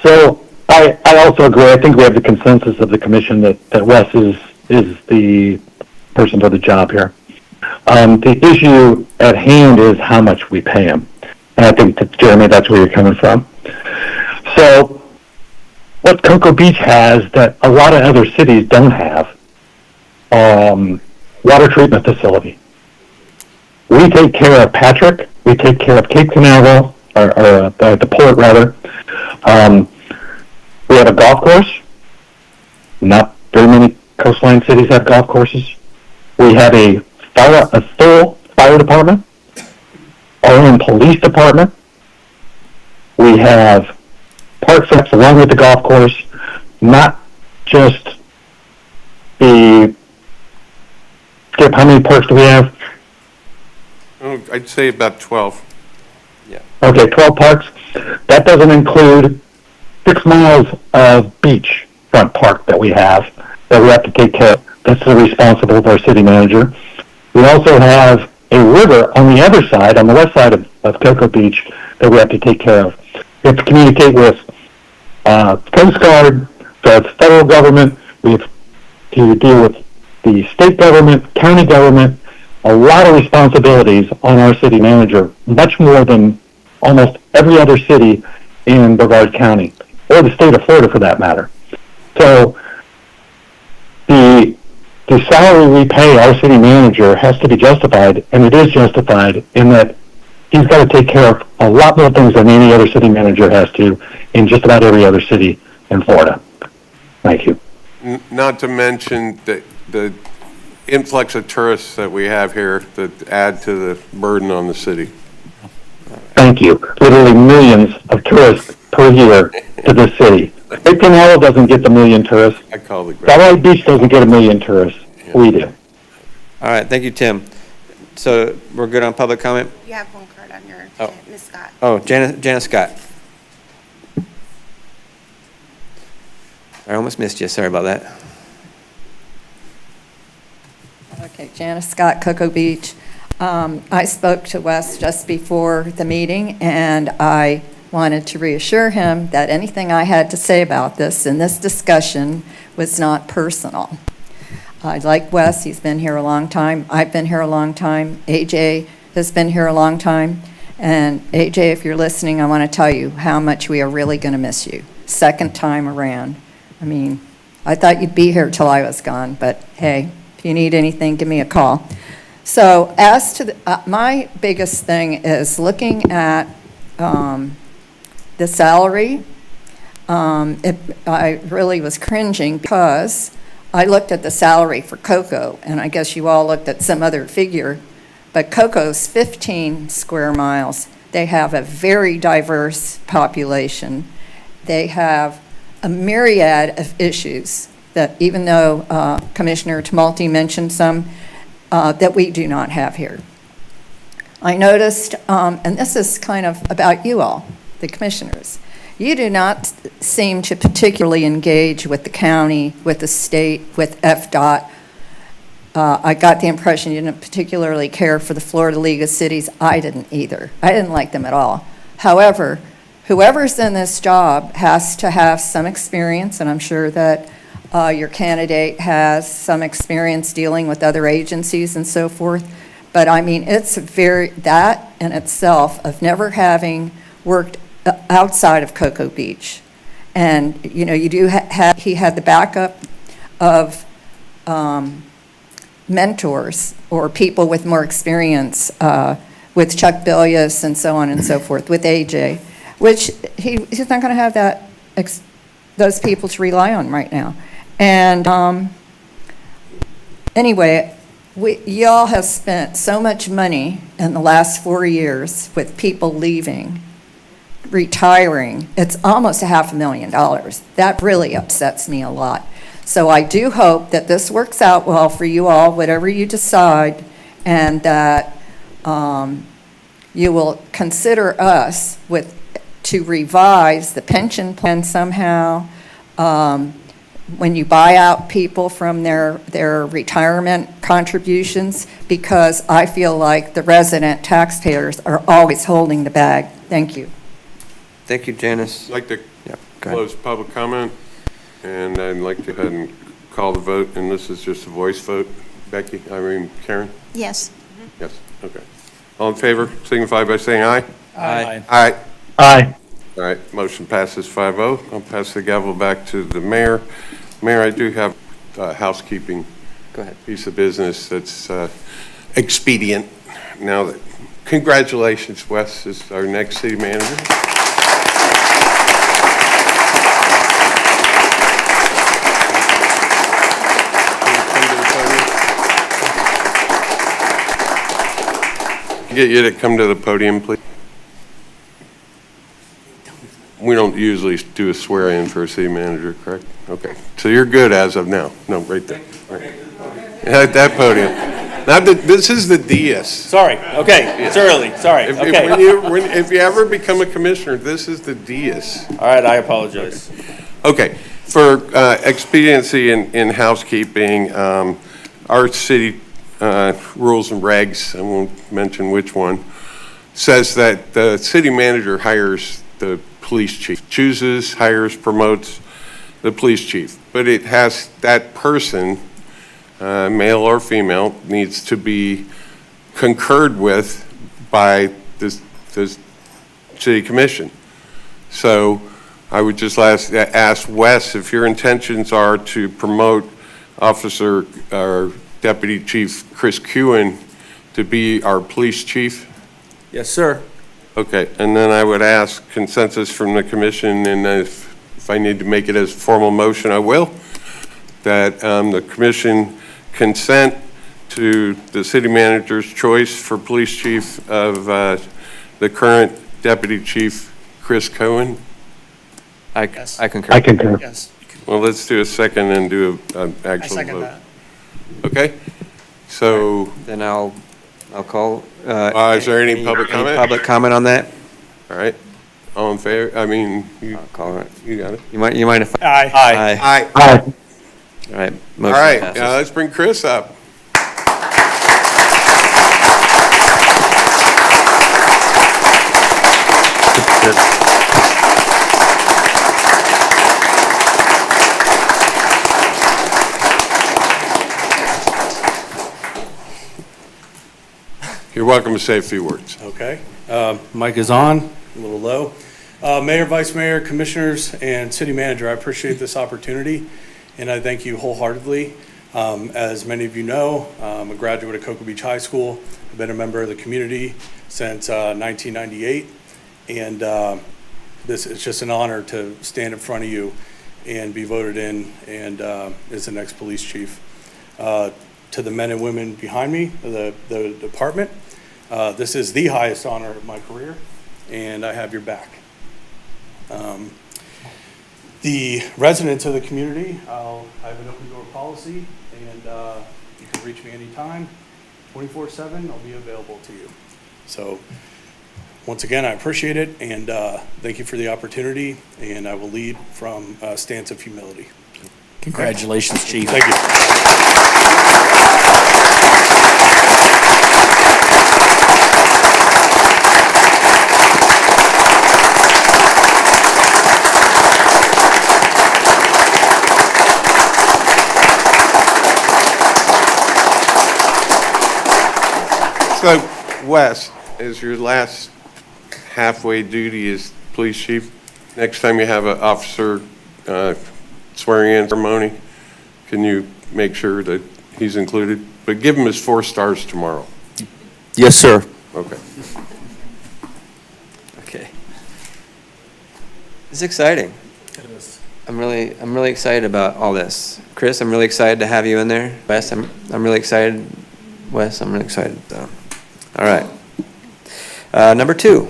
So I also agree. I think we have the consensus of the commission that Wes is the person for the job here. The issue at hand is how much we pay him. And I think, Jeremy, that's where you're coming from. So what Cocoa Beach has that a lot of other cities don't have, water treatment facility. We take care of Patrick. We take care of Cape Canaveral, or the port rather. We have a golf course. Not very many coastline cities have golf courses. We have a full fire department, our own police department. We have park reps along with the golf course, not just the, Skip, how many parks do we have? Oh, I'd say about 12. Okay, 12 parks. That doesn't include 6 miles of beachfront park that we have to take care of. That's the responsible of our city manager. We also have a river on the other side, on the west side of Cocoa Beach, that we have to take care of. We have to communicate with Coast Guard, the federal government. We have to deal with the state government, county government, a lot of responsibilities on our city manager, much more than almost every other city in Brevard County, or the state of Florida for that matter. So the salary we pay our city manager has to be justified, and it is justified in that he's got to take care of a lot more things than any other city manager has to in just about every other city in Florida. Thank you. Not to mention the influx of tourists that we have here that add to the burden on the city. Thank you. Literally millions of tourists per year to this city. Cape Canaveral doesn't get the million tourists. I call the Satellite Beach doesn't get a million tourists. We do. All right, thank you, Tim. So we're good on public comment? You have one card on your, Oh. Ms. Scott. Oh, Janice Scott. I almost missed you, sorry about that. Okay, Janice Scott, Cocoa Beach. I spoke to Wes just before the meeting, and I wanted to reassure him that anything I had to say about this in this discussion was not personal. I like Wes, he's been here a long time. I've been here a long time. AJ has been here a long time. And AJ, if you're listening, I want to tell you how much we are really going to miss you. Second time around. I mean, I thought you'd be here till I was gone, but hey, if you need anything, give me a call. So as to my biggest thing is looking at the salary. I really was cringing because I looked at the salary for Cocoa, and I guess you all looked at some other figure, but Cocoa's 15 square miles. They have a very diverse population. They have a myriad of issues that, even though Commissioner Tumulty mentioned some, that we do not have here. I noticed, and this is kind of about you all, the commissioners, you do not seem to particularly engage with the county, with the state, with FDOT. I got the impression you didn't particularly care for the Florida League of Cities. I didn't either. I didn't like them at all. However, whoever's in this job has to have some experience, and I'm sure that your candidate has some experience dealing with other agencies and so forth. But I mean, it's that in itself of never having worked outside of Cocoa Beach. And, you know, you do he had the backup of mentors or people with more experience with Chuck Billius and so on and so forth, with AJ, which he's not going to have those people to rely on right now. And anyway, y'all have spent so much money in the last 4 years with people leaving, retiring. It's almost $500,000. That really upsets me a lot. So I do hope that this works out well for you all, whatever you decide, and that you will consider us to revise the pension plan somehow. When you buy out people from their retirement contributions, because I feel like the resident taxpayers are always holding the bag. Thank you. Thank you, Janice. I'd like to go ahead. close public comment, and I'd like to go ahead and call the vote, and this is just a voice vote. Becky, Karen? Yes. Yes, okay. All in favor, signify by saying aye. Aye. Aye. Aye. All right, motion passes 5-0. I'll pass the gavel back to the mayor. Mayor, I do have a housekeeping Go ahead. piece of business that's expedient. now that, congratulations, Wes, is our next city manager. Get you to come to the podium, please. We don't usually do a swear-in for a city manager, correct? Okay, so you're good as of now. No, right there. Right. At that podium. Now, this is the dais. Sorry, okay, it's early, sorry, okay. If you ever become a commissioner, this is the dais. All right, I apologize. Okay, for expediency in housekeeping, our city rules and regs, I won't mention which one, says that the city manager hires the police chief, chooses, hires, promotes the police chief. But it has, that person, male or female, needs to be concurred with by this city commission. So I would just ask Wes if your intentions are to promote Officer or Deputy Chief Chris Kewen to be our police chief? Yes, sir. Okay, and then I would ask consensus from the commission, and if I need to make it as a formal motion, I will, that the commission consent to the city manager's choice for police chief of the current Deputy Chief Chris Kewen. I concur. I concur. Yes, Well, let's do a second and do an I actual second vote. that. Okay, so Then I'll call. is there any public comment? Public comment on that? All right, all in favor? I mean, I'll call it. you got it. You mind if? Aye. Aye. Aye. Aye. All right. All Motion right, passes. let's bring Chris up. You're welcome to say a few words. Okay. Mic is on, a little low. Mayor, Vice Mayor, Commissioners, and City Manager, I appreciate this opportunity, and I thank you wholeheartedly. As many of you know, I'm a graduate of Cocoa Beach High School. I've been a member of the community since 1998, and this is just an honor to stand in front of you and be voted in and as the next police chief. To the men and women behind me, the department, this is the highest honor of my career, and I have your back. The residents of the community, I have an open door policy, and you can reach me anytime, 24/7, I'll be available to you. So, once again, I appreciate it, and thank you for the opportunity, and I will lead from a stance of humility. Congratulations, Chief. Thank you. So, Wes, is your last halfway duty as police chief? Next time you have an officer swearing in ceremony, can you make sure that he's included? But give him his 4 stars tomorrow. Yes, sir. Okay. Okay. It's exciting. I'm really excited about all this. Chris, I'm really excited to have you in there. Wes, I'm really excited. Wes, I'm really excited. All right. Number 2.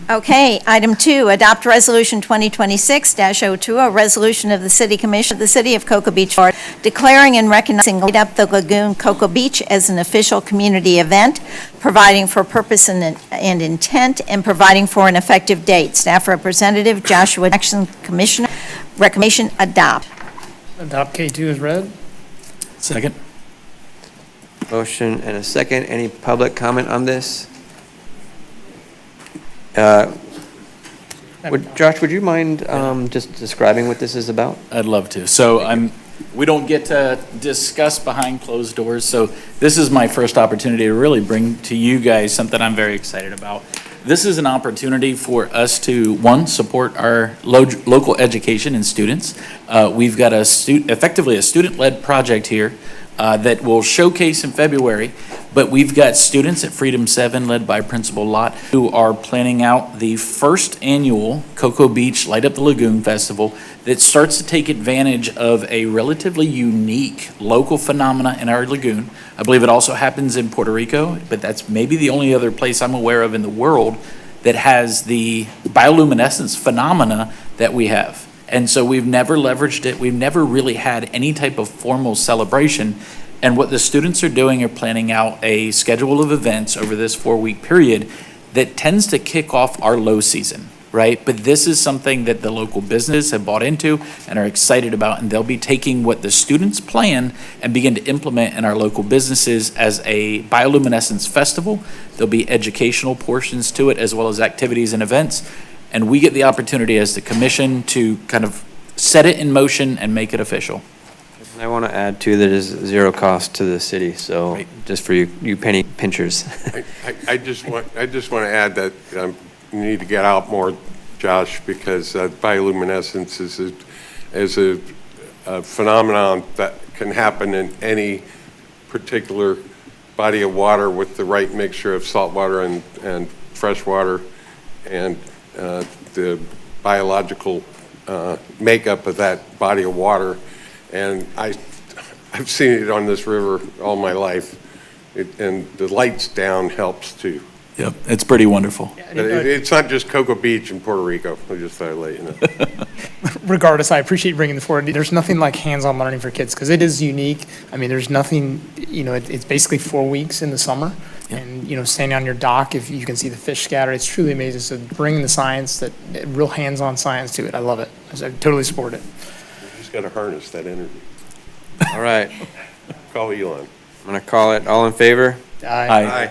Okay, item 2, adopt resolution 2026-020, a resolution of the City Commission of the City of Cocoa Beach, Florida, declaring and recognizing Light Up the Lagoon Cocoa Beach as an official community event, providing for purpose and intent, and providing for an effective date. Staff Representative Joshua Jackson, Commissioner, recommendation adopt. Adopt K2 as read. Second? Motion and a second. Any public comment on this? Josh, would you mind just describing what this is about? I'd love to. So we don't get to discuss behind closed doors, so this is my first opportunity to really bring to you guys something I'm very excited about. This is an opportunity for us to, one, support our local education and students. We've got effectively a student-led project here that will showcase in February But we've got students at Freedom 7, led by Principal Lott, who are planning out the first annual Cocoa Beach Light Up the Lagoon Festival that starts to take advantage of a relatively unique local phenomena in our lagoon. I believe it also happens in Puerto Rico, but that's maybe the only other place I'm aware of in the world that has the bioluminescence phenomena that we have. And so we've never leveraged it. We've never really had any type of formal celebration. And what the students are doing are planning out a schedule of events over this 4-week period that tends to kick off our low season, right? But this is something that the local businesses have bought into and are excited about, and they'll be taking what the students plan and begin to implement in our local businesses as a bioluminescence festival. There'll be educational portions to it as well as activities and events. And we get the opportunity as the commission to kind of set it in motion and make it official. I want to add too that is zero cost to the city, so just for you penny pinchers. I just want to add that you need to get out more, Josh, because bioluminescence is a phenomenon that can happen in any particular body of water with the right mixture of salt water and fresh water, and the biological makeup of that body of water. And I've seen it on this river all my life, and the lights down helps too. Yep, it's pretty wonderful. But it's not just Cocoa Beach in Puerto Rico. I just thought I'd let you know. Regardless, I appreciate bringing the forward. There's nothing like hands-on learning for kids because it is unique. I mean, there's nothing, it's basically 4 weeks in the summer. Yep. And, standing on your dock, if you can see the fish scattered, it's truly amazing. So bringing the science, real hands-on science to it, I love it. I totally support it. You just got to harness that energy. All right, Call Elon. I'm going to call it. All in favor? Aye.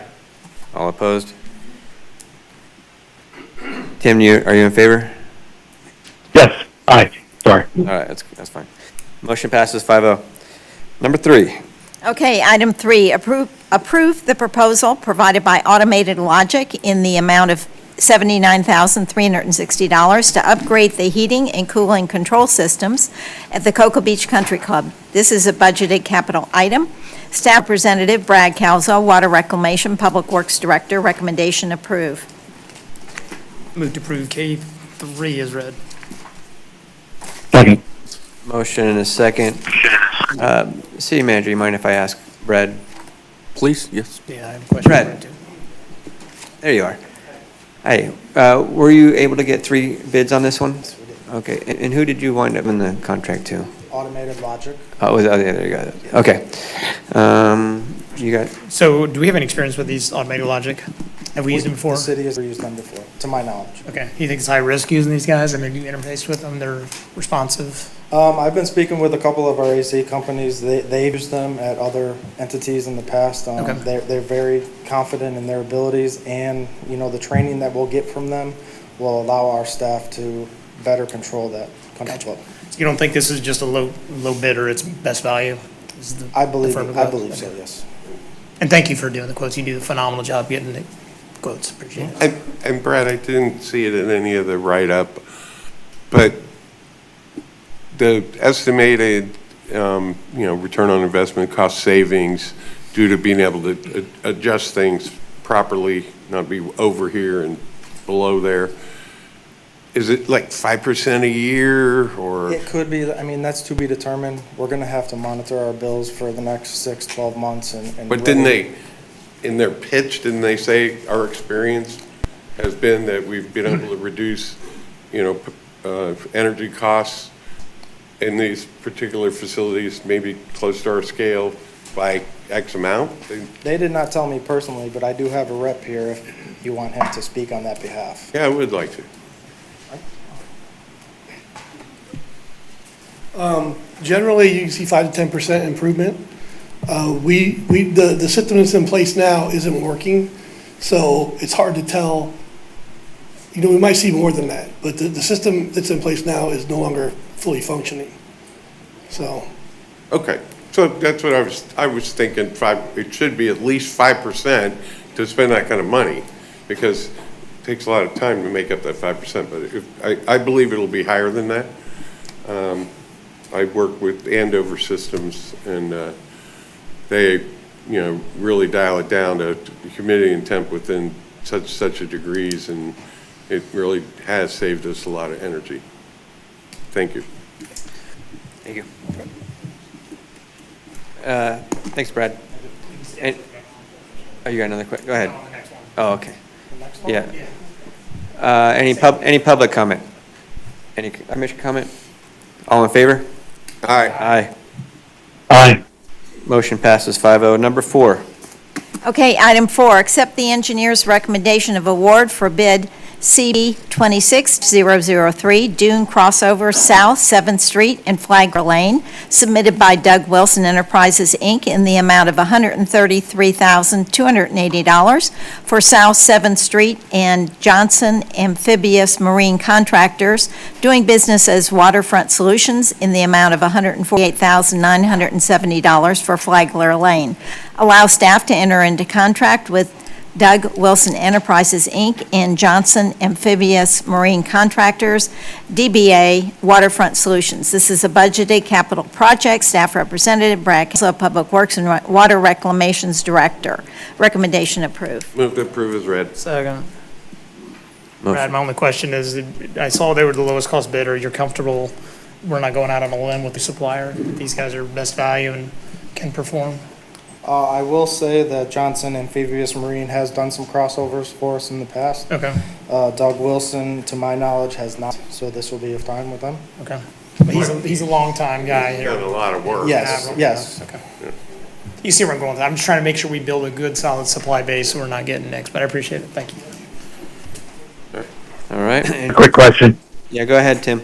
All opposed? Tim, are you in favor? Yes, aye, sorry. All right, that's fine. Motion passes 5-0. Number 3. Okay, item 3, approve the proposal provided by Automated Logic in the amount of $79,360 to upgrade the heating and cooling control systems at the Cocoa Beach Country Club. This is a budgeted capital item. Staff Representative Brad Calzo, Water Reclamation Public Works Director, recommendation approve. Move to approve K3 is read. Second. Motion and a second. City Manager, you mind if I ask Brad? Please, yes. Yeah, I have a question. Brad. for you, too. There you are. Hey, were you able to get 3 bids on this one? Yes, we did. Okay, and who did you wind up in the contract to? Automated Logic. Oh, yeah, there you go. Okay. You got, So do we have any experience with these Automated Logic? Have we used them before? The city has used them before, to my knowledge. Okay. You think it's high risk using these guys? I mean, you interface with them, they're responsive? I've been speaking with a couple of our AC companies. They've used them at other entities in the past. Okay. They're very confident in their abilities, and, the training that we'll get from them will allow our staff to better control that country club. So you don't think this is just a low bidder, it's best value? Is the- I the believe firm of I that? believe so, Okay. yes. And thank you for doing the quotes. You do a phenomenal job getting the quotes. Appreciate it. And Brad, I didn't see it in any of the write-up, but the estimated, return on investment, cost savings due to being able to adjust things properly, not be over here and below there, is it like 5% a year or? It could be, that's to be determined. We're going to have to monitor our bills for the next 6, 12 months and. But didn't they, in their pitch, didn't they say our experience has been that we've been able to reduce, energy costs in these particular facilities, maybe close to our scale by X amount? They did not tell me personally, but I do have a rep here if you want him to speak on that behalf. Yeah, I would like to. Generally, you see 5 to 10% improvement. The system that's in place now isn't working, so it's hard to tell. We might see more than that, but the system that's in place now is no longer fully functioning. So. Okay, so that's what I was thinking, it should be at least 5% to spend that kind of money, because it takes a lot of time to make up that 5%, but I believe it'll be higher than that. I work with Andover Systems, and they really dial it down to humidity and temp within such a degrees, and it really has saved us a lot of energy. Thank you. Thank you. Thanks, Brad. Oh, you got another quick, go ahead. Oh, okay. Yeah. Any public comment? Any commission comment? All in favor? Aye. Aye. Aye. Motion passes 5-0. Number 4. Okay, item 4, accept the engineer's recommendation of award for bid CB 26003 Dune Crossover South 7th Street and Flagler Lane, submitted by Doug Wilson Enterprises, Inc. in the amount of $133,280 for South 7th Street and Johnson Amphibious Marine Contractors, doing business as Waterfront Solutions in the amount of $148,970 for Flagler Lane. Allow staff to enter into contract with Doug Wilson Enterprises, Inc. and Johnson Amphibious Marine Contractors, DBA Waterfront Solutions. This is a budgeted capital project. Staff Representative Brad Kelso, Public Works and Water Reclamations Director. Recommendation approved. Move to approve as read. Second. Brad, my only question is, I saw they were the lowest cost bidder. You're comfortable we're not going out on a limb with the supplier? These guys are best value and can perform? I will say that Johnson Amphibious Marine has done some crossovers for us in the past. Okay. Doug Wilson, to my knowledge, has not, so this will be a time with them. Okay. But he's a long-time guy here. Done a lot of work. Yes, yes. Okay. You see where I'm going with that. I'm just trying to make sure we build a good, solid supply base so we're not getting next, but I appreciate it. Thank you. All right. Quick question. Yeah, go ahead, Tim.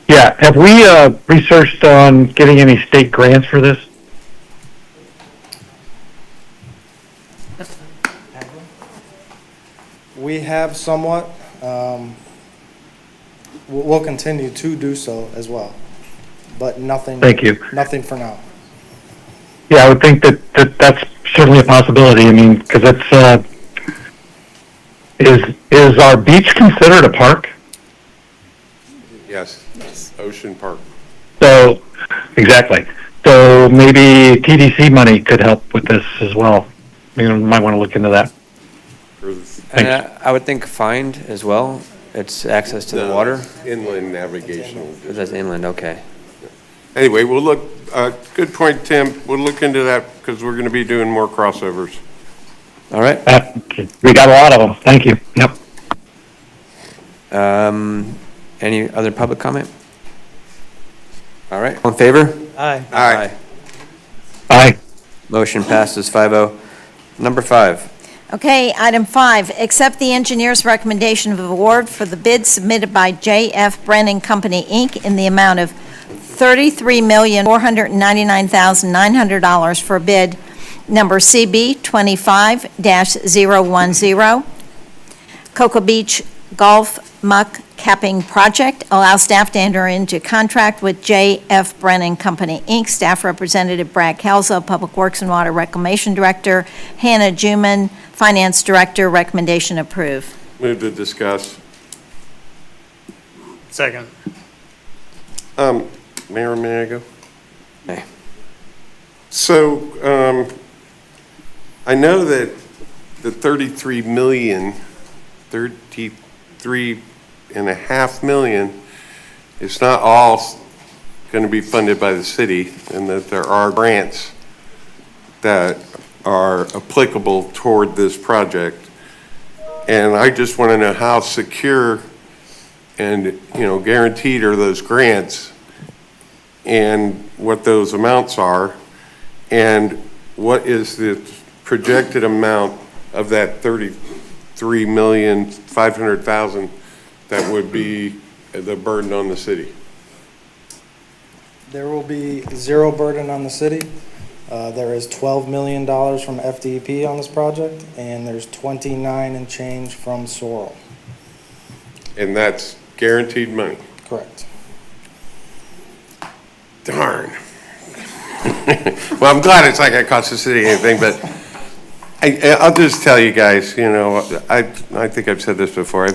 Yeah, have we researched on getting any state grants for this? We have somewhat. We'll continue to do so as well, but nothing. Thank you. Nothing for now. Yeah, I would think that's certainly a possibility. I mean, because it's, is our beach considered a park? Yes, Ocean Park. So, exactly. So maybe TDC money could help with this as well. You might want to look into that. And I would think find as well. It's access to the water. Inland navigational. That's inland, okay. Anyway, we'll look, good point, Tim. We'll look into that because we're going to be doing more crossovers. All right. We got a lot of them. Thank you. Yep. Any other public comment? All right. All in favor? Aye. Aye. Aye. Motion passes 5-0. Number 5. Okay, item 5, accept the engineer's recommendation of award for the bid submitted by J.F. Brennan Company, Inc. in the amount of $33,499,900 for bid number CB 25-010, Cocoa Beach Golf Muck Capping Project. Allow staff to enter into contract with J.F. Brennan Company, Inc. Staff Representative Brad Kelso, Public Works and Water Reclamation Director, Hannah Juman, Finance Director. Recommendation approved. Move to discuss. Second. Mayor, may I go? Hey. So, I know that the 33.5 million is not all going to be funded by the city, and that there are grants that are applicable toward this project. And I just want to know how secure and, guaranteed are those grants, and what those amounts are, and what is the projected amount of that 33,500,000 that would be the burden on the city? There will be zero burden on the city. There is $12 million from FDP on this project, and there's 29 and change from Sorrel. And that's guaranteed money? Correct. Darn. Well, I'm glad it's not going to cost the city anything, but I'll just tell you guys, I think I've said this before.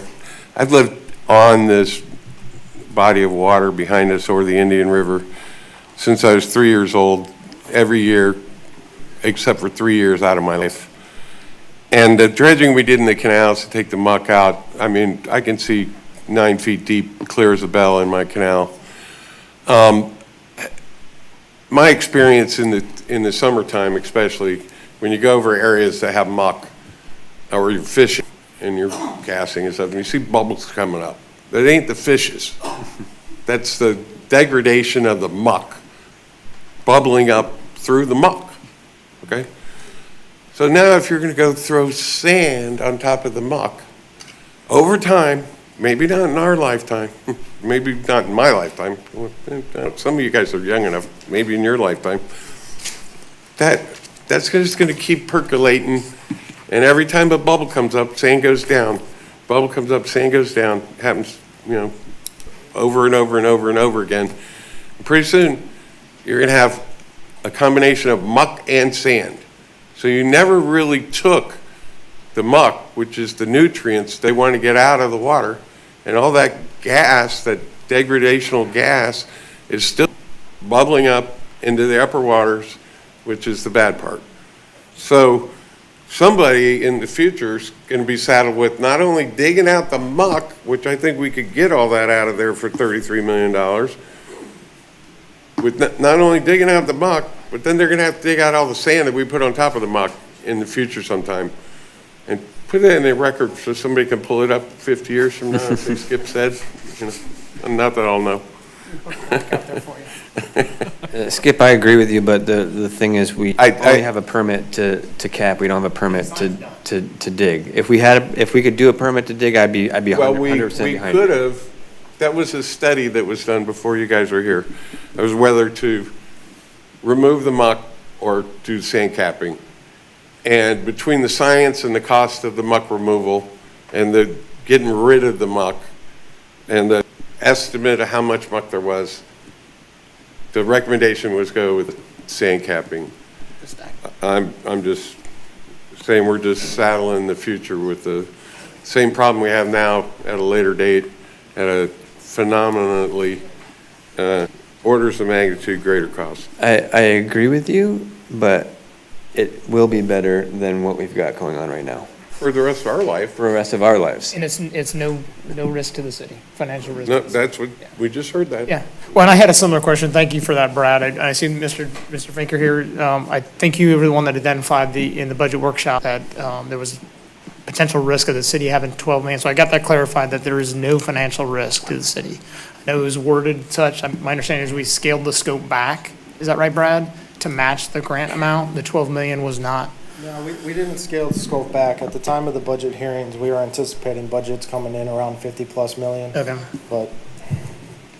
I've lived on this body of water behind us over the Indian River since I was 3 years old. Every year, except for 3 years out of my life. And the dredging we did in the canals to take the muck out, I mean, I can see 9 feet deep, clear as a bell in my canal. My experience in the summertime especially, when you go over areas that have muck, or you're fishing and you're casting and stuff, and you see bubbles coming up, that ain't the fishes. That's the degradation of the muck bubbling up through the muck, okay? So now if you're gonna go throw sand on top of the muck, over time, maybe not in our lifetime, maybe not in my lifetime, some of you guys are young enough, maybe in your lifetime, that's just gonna keep percolating, and every time a bubble comes up, sand goes down. Bubble comes up, sand goes down, happens, over and over and over and over again. And pretty soon, you're gonna have a combination of muck and sand. So you never really took the muck, which is the nutrients they want to get out of the water, and all that gas, that degradational gas, is still bubbling up into the upper waters, which is the bad part. So somebody in the future is going to be saddled with not only digging out the muck, which I think we could get all that out of there for $33 million, with not only digging out the muck, but then they're going to have to dig out all the sand that we put on top of the muck in the future sometime. And put it in a record so somebody can pull it up 50 years from now, as Skip said. Not that I'll know. Skip, I agree with you, but the thing is, we only have a permit to cap, we don't have a permit to dig. If we could do a permit to dig, I'd be 100% Well, behind we you. could have, that was a study that was done before you guys were here. It was whether to remove the muck or do sand capping. And between the science and the cost of the muck removal and the getting rid of the muck and the estimate of how much muck there was, the recommendation was go with sand capping. I'm just saying we're just saddling the future with the same problem we have now at a later date at a phenomenally orders of magnitude greater cost. I agree with you, but it will be better than what we've got going on right now. For the rest of our life. For the rest of our lives. And it's no risk to the city, financial risk. No, that's what, we just heard that. Yeah. Well, and I had a similar question. Thank you for that, Brad. I see Mr. Finker here. I think you were the one that identified in the budget workshop that there was potential risk of the city having 12 million. So I got that clarified that there is no financial risk to the city. I know it was worded such. My understanding is we scaled the scope back. Is that right, Brad? To match the grant amount, the 12 million was not. No, we didn't scale the scope back. At the time of the budget hearings, we were anticipating budgets coming in around 50+ million. Okay. But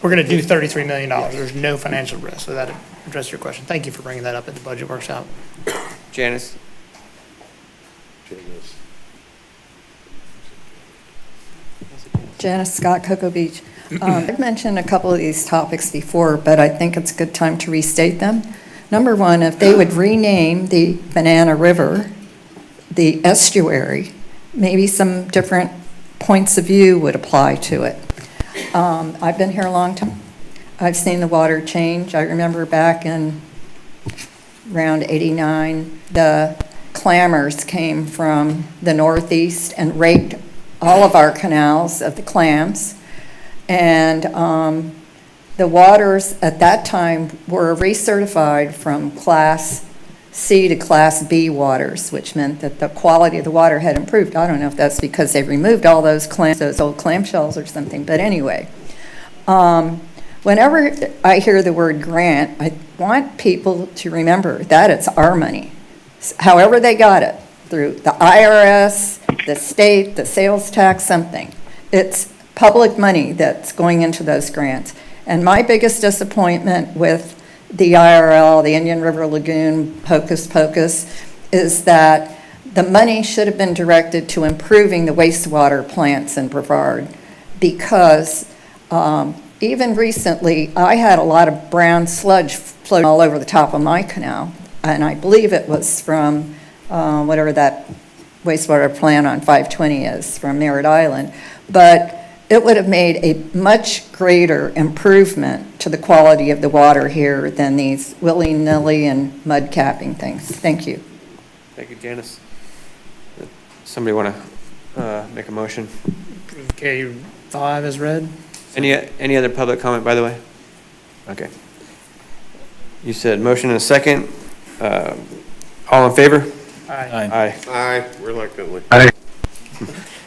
We're going to do $33 million. There's no financial risk. So that addressed your question. Thank you for bringing that up at the budget workshop. Janice? Janice Scott, Cocoa Beach. I've mentioned a couple of these topics before, but I think it's a good time to restate them. Number one, if they would rename the Banana River, the estuary, maybe some different points of view would apply to it. I've been here a long time. I've seen the water change. I remember back in around '89, the clammers came from the northeast and raked all of our canals of the clams. And the waters at that time were recertified from Class C to Class B waters, which meant that the quality of the water had improved. I don't know if that's because they removed all those clams, those old clamshells or something, but anyway. Whenever I hear the word grant, I want people to remember that it's our money. However they got it, through the IRS, the state, the sales tax, something. It's public money that's going into those grants. And my biggest disappointment with the IRL, the Indian River Lagoon hocus pocus, is that the money should have been directed to improving the wastewater plants in Brevard, because even recently, I had a lot of brown sludge floating all over the top of my canal, and I believe it was from whatever that wastewater plant on 520 is, from Merritt Island. But it would have made a much greater improvement to the quality of the water here than these willy-nilly and mud capping things. Thank you. Thank you, Janice. Somebody want to make a motion? K5 is read. Any other public comment, by the way? Okay. You said motion and a second. All in favor? Aye. Aye. Aye, reluctantly.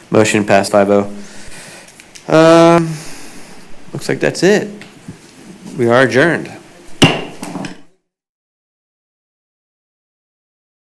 Motion passed 5-0. Looks like that's it. We are adjourned.